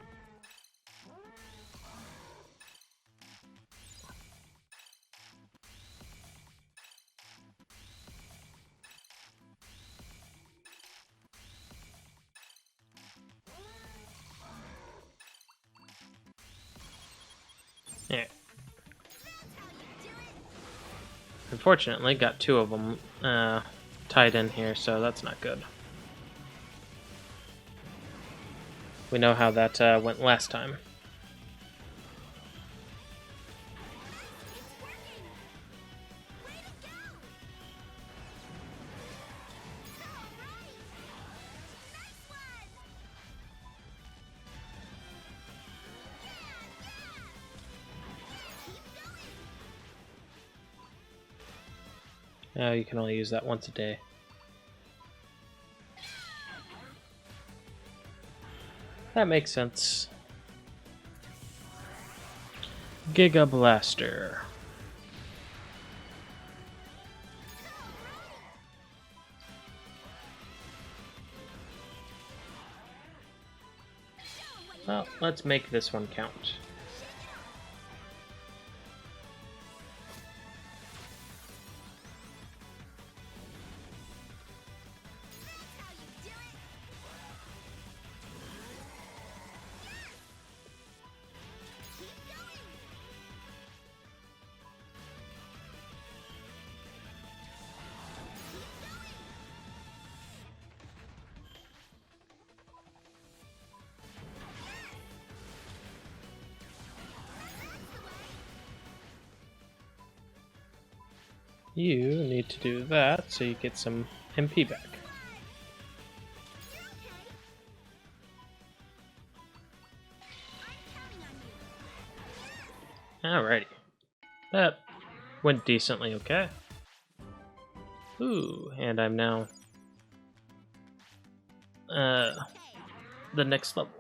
Yeah. Unfortunately, got two of them tied in here, so that's not good. We know how that went last time. You can only use that once a day. That makes sense. Giga Blaster. Well, let's make this one count. You need to do that so you get some MP back. Alrighty. That went decently okay. Ooh, and I'm now the next level.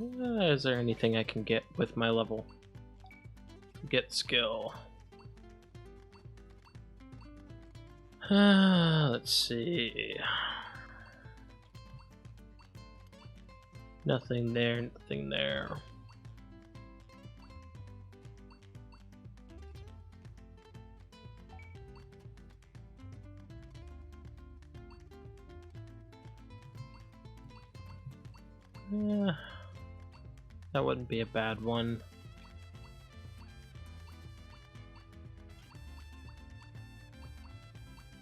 Is there anything I can get with my level? Get skill. Let's see. Nothing there, nothing there. That wouldn't be a bad one.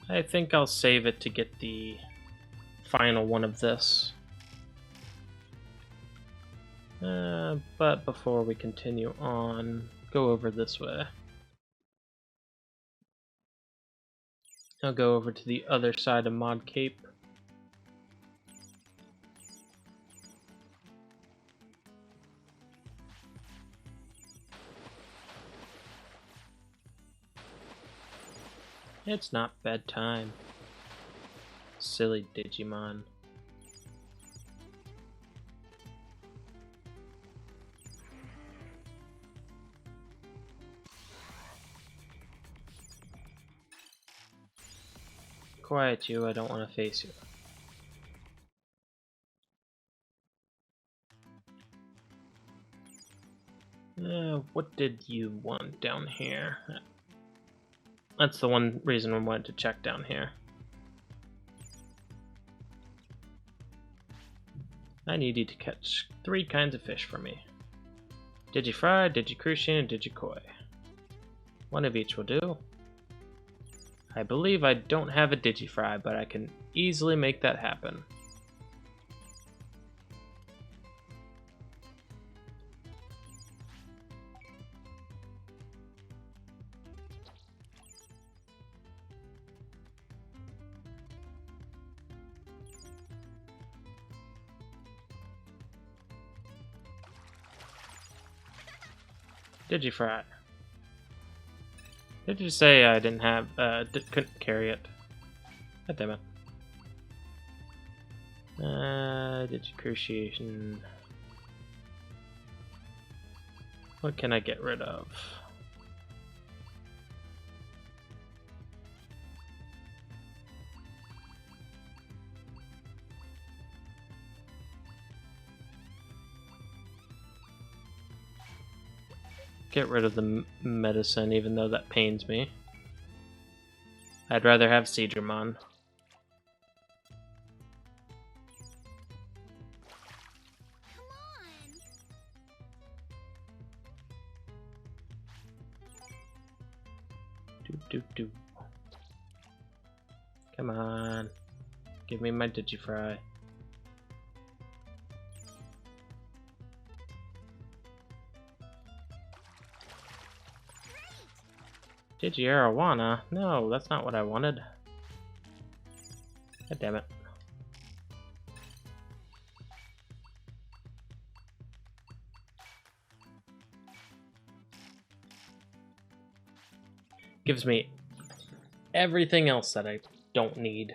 I think I'll save it to get the final one of this. But before we continue on, go over this way. I'll go over to the other side of Mod Cape. It's not bedtime. Silly Digimon. Quiet you, I don't want to face you. What did you want down here? That's the one reason I wanted to check down here. I need you to catch 3 kinds of fish for me. Digifry, Digicrucian, and Digikoi. One of each will do. I believe I don't have a Digifry, but I can easily make that happen. Digifry. Did you say I didn't have, couldn't carry it? God damn it. Digicruciation. What can I get rid of? Get rid of the medicine, even though that pains me. I'd rather have Digimon. Do. Come on. Give me my Digifry. Digiarawana? No, that's not what I wanted. God damn it. Gives me everything else that I don't need.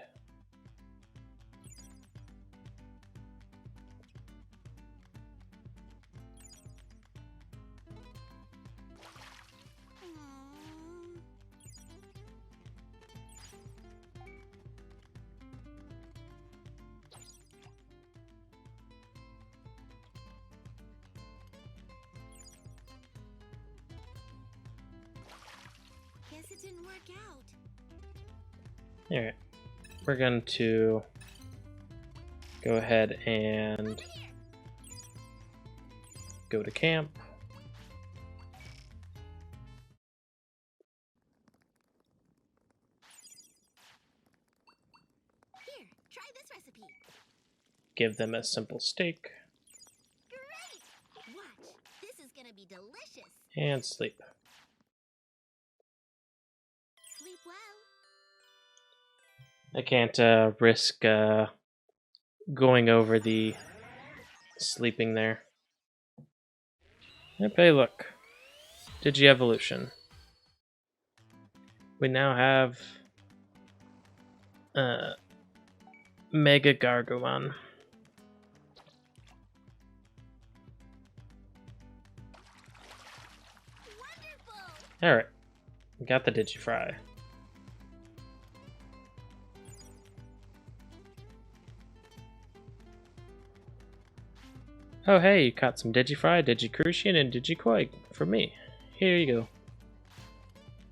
Guess it didn't work out. Alright. We're going to go ahead and go to camp. Here, try this recipe. give them a simple steak. Great! Watch. This is gonna be delicious. And sleep. Sleep well. I can't risk going over the sleeping there. Yep, hey look. Digi-evolution. We now have Mega Gargomon. Wonderful! Alright. We got the Digifry. Oh hey, you caught some Digifry, Digicrucian, and Digicoig for me. Here you go.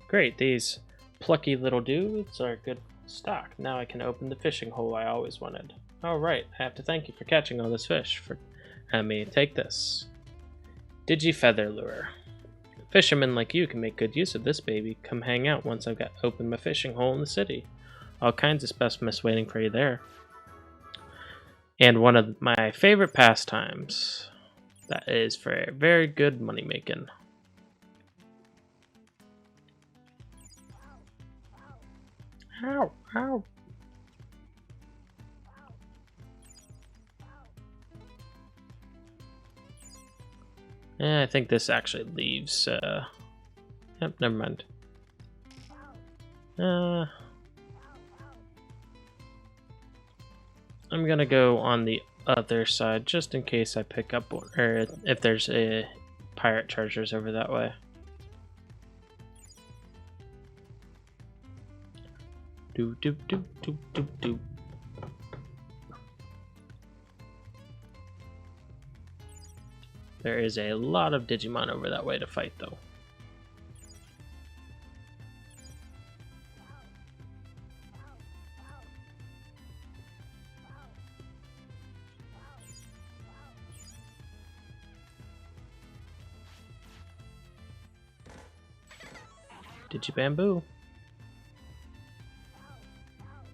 Great, these plucky little dudes are good stock. Now I can open the fishing hole I always wanted. Oh right, I have to thank you for catching all this fish. Let me take this. Digi-Feather Lure. Fishermen like you can make good use of this baby. Come hang out once I've got opened my fishing hole in the city. All kinds of specimens waiting for you there. And one of my favorite pastimes. That is for very good money making. Ow, ow. Yeah, I think this actually leaves, yep, never mind. I'm gonna go on the other side just in case I pick up, or if there's a pirate chargers over that way. Do do do do do do. There is a lot of Digimon over that way to fight, though. Digibamboo.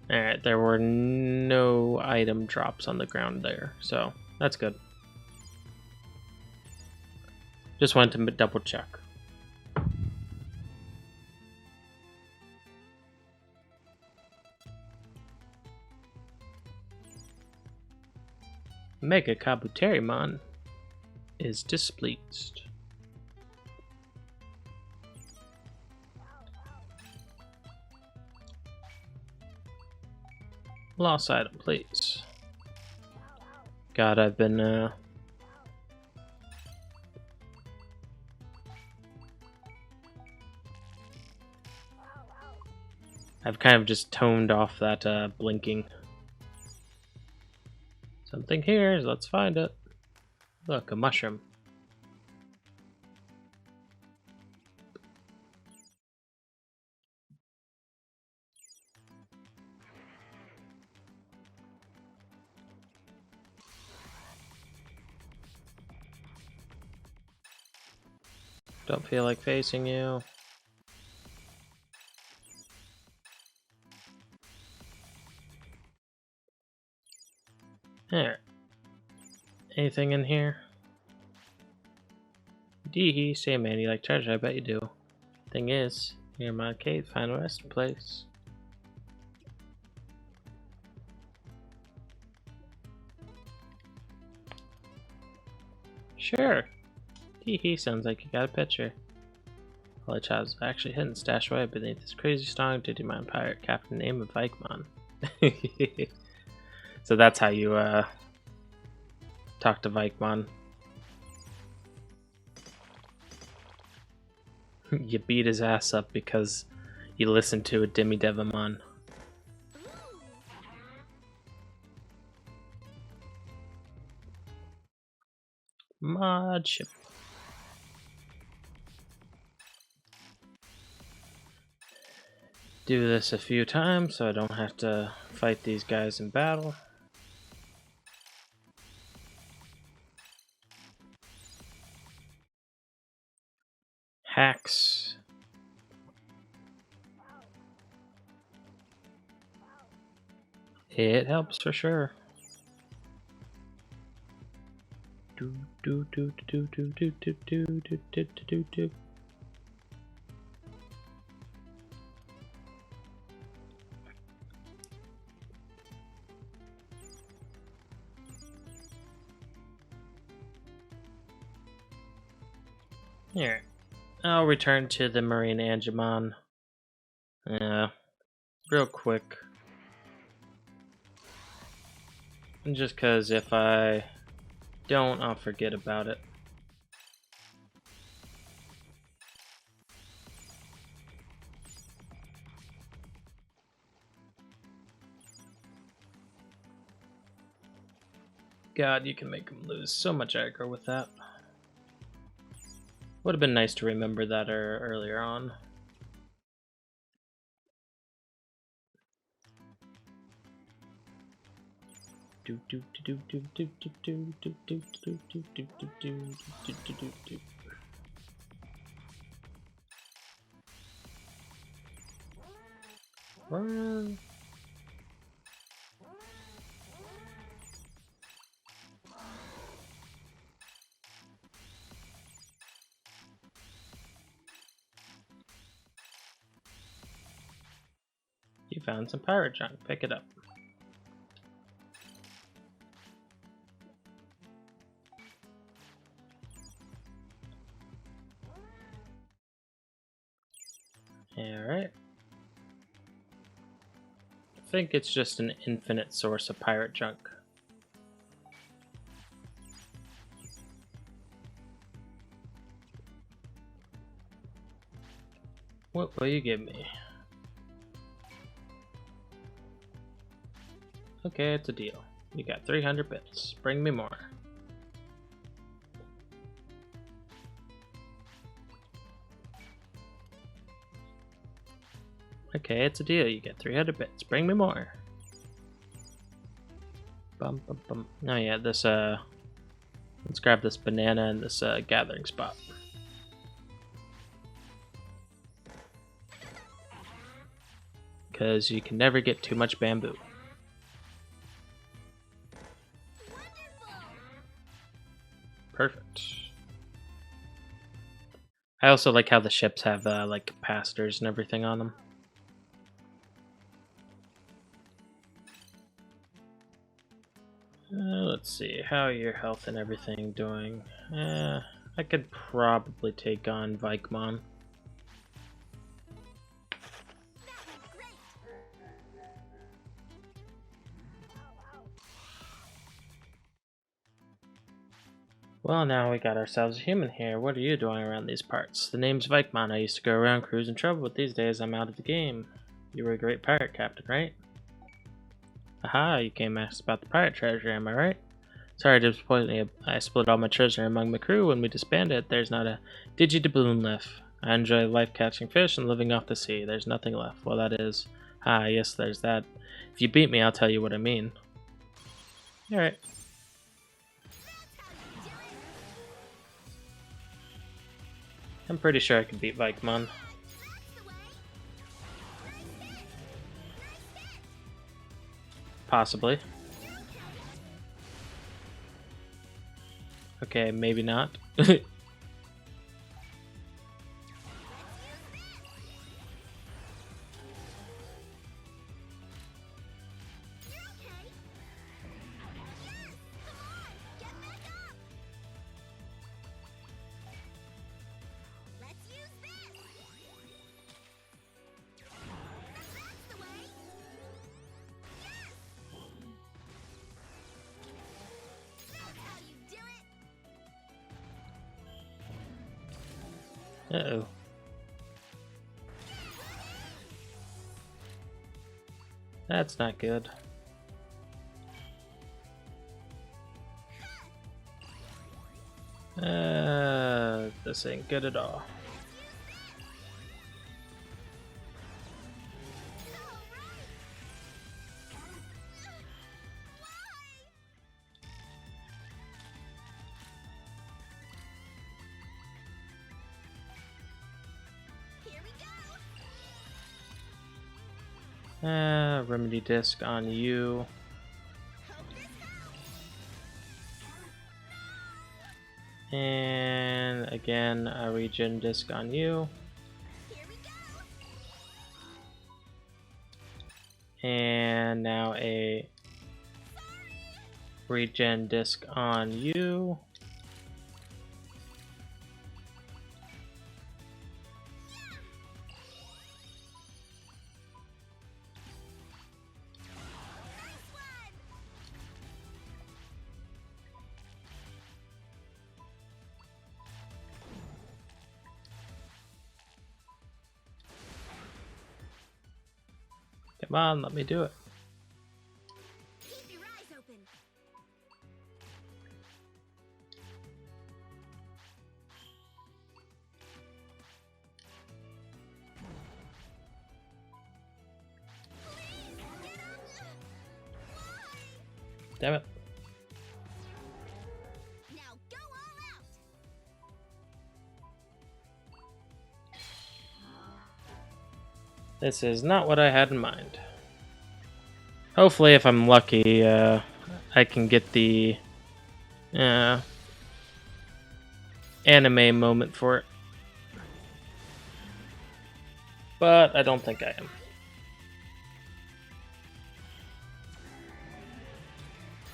Alright, there were no item drops on the ground there, so that's good. Just wanted to double check. Mega Kabuterimon is displeased. Lost item, please. God, I've been I've kind of just toned off that blinking. Something here, let's find it. Look, a mushroom. Don't feel like facing you. There. Anything in here? Dee, say man, you like treasure? I bet you do. Thing is, near my cave, find a resting place. Sure. Hee sounds like you got a picture. Holy child is actually hidden stashed away beneath this crazy strong Digimon pirate captain named Vikemon. So that's how you talk to Vikemon. You beat his ass up because you listened to a Devimon. Mod ship. Do this a few times so I don't have to fight these guys in battle. Hacks. It helps for sure. Here, I'll return to the Marine Angemon. Real quick. Just because if I don't, I'll forget about it. God, you can make them lose so much aggro with that. Would have been nice to remember that earlier on. Run. You found some pirate junk. Pick it up. Alright. I think it's just an infinite source of pirate junk. What will you give me? Okay, it's a deal. You got 300 bits. Bring me more. Okay, it's a deal. You get 300 bits. Bring me more. Bum, bum, bum. Oh yeah, this let's grab this banana and this gathering spot. Because you can never get too much bamboo. Perfect. I also like how the ships have like capacitors and everything on them. Let's see, how are your health and everything doing? I could probably take on Vikemon. Well, now we got ourselves a human here. What are you doing around these parts? The name's Vikemon. I used to go around cruising trouble, but these days I'm out of the game. You were a great pirate captain, right? Aha, you came to ask about the pirate treasure, am I right? Sorry to disappoint you. I split all my treasure among my crew when we disbanded. There's not a Digidoubloon left. I enjoy life catching fish and living off the sea. There's nothing left. Well, that is... Ah, yes, there's that. If you beat me, I'll tell you what I mean. Alright. I'm pretty sure I can beat Vikemon. Possibly. Okay, maybe not. Uh-oh. That's not good. This ain't good at all. Remedy disc on you. And again, a regen disc on you. Here we go. And now a regen disc on you. Nice one. Come on, let me do it. Keep your eyes open. Please get up. Why? Damn it. Now go all out. This is not what I had in mind. Hopefully, if I'm lucky, I can get the anime moment for it. But I don't think I am.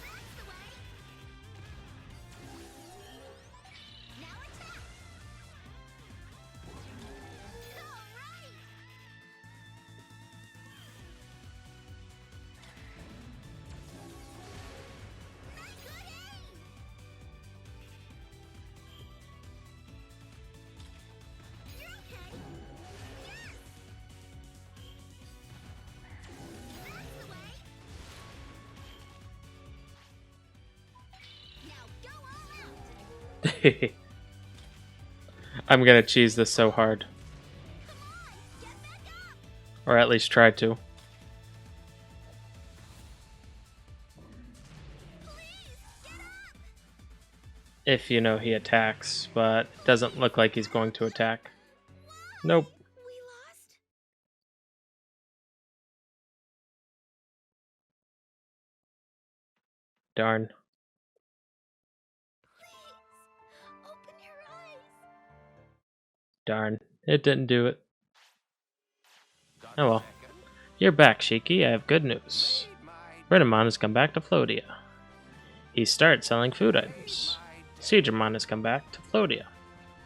That's the way. Now attack. All right. Make good aim. You're okay. Yes. That's the way. Now go all out. I'm gonna cheese this so hard. Come on, get back up. Or at least try to. Please get up. If you know he attacks, but it doesn't look like he's going to attack. Nope. We lost. Darn. Please open your eyes. Darn. It didn't do it. Oh well. You're back, Shiki. I have good news. Renamon has come back to Floatia. He started selling food items. Siegramon has come back to Floatia.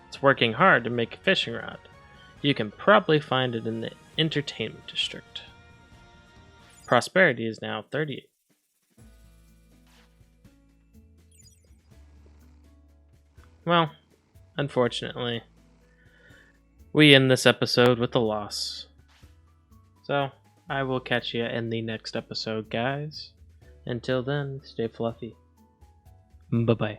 It's working hard to make a fishing rod. You can probably find it in the entertainment district. Prosperity is now 38. Well, unfortunately, we end this episode with a loss. So, I will catch you in the next episode, guys. Until then, stay fluffy. Bye-bye.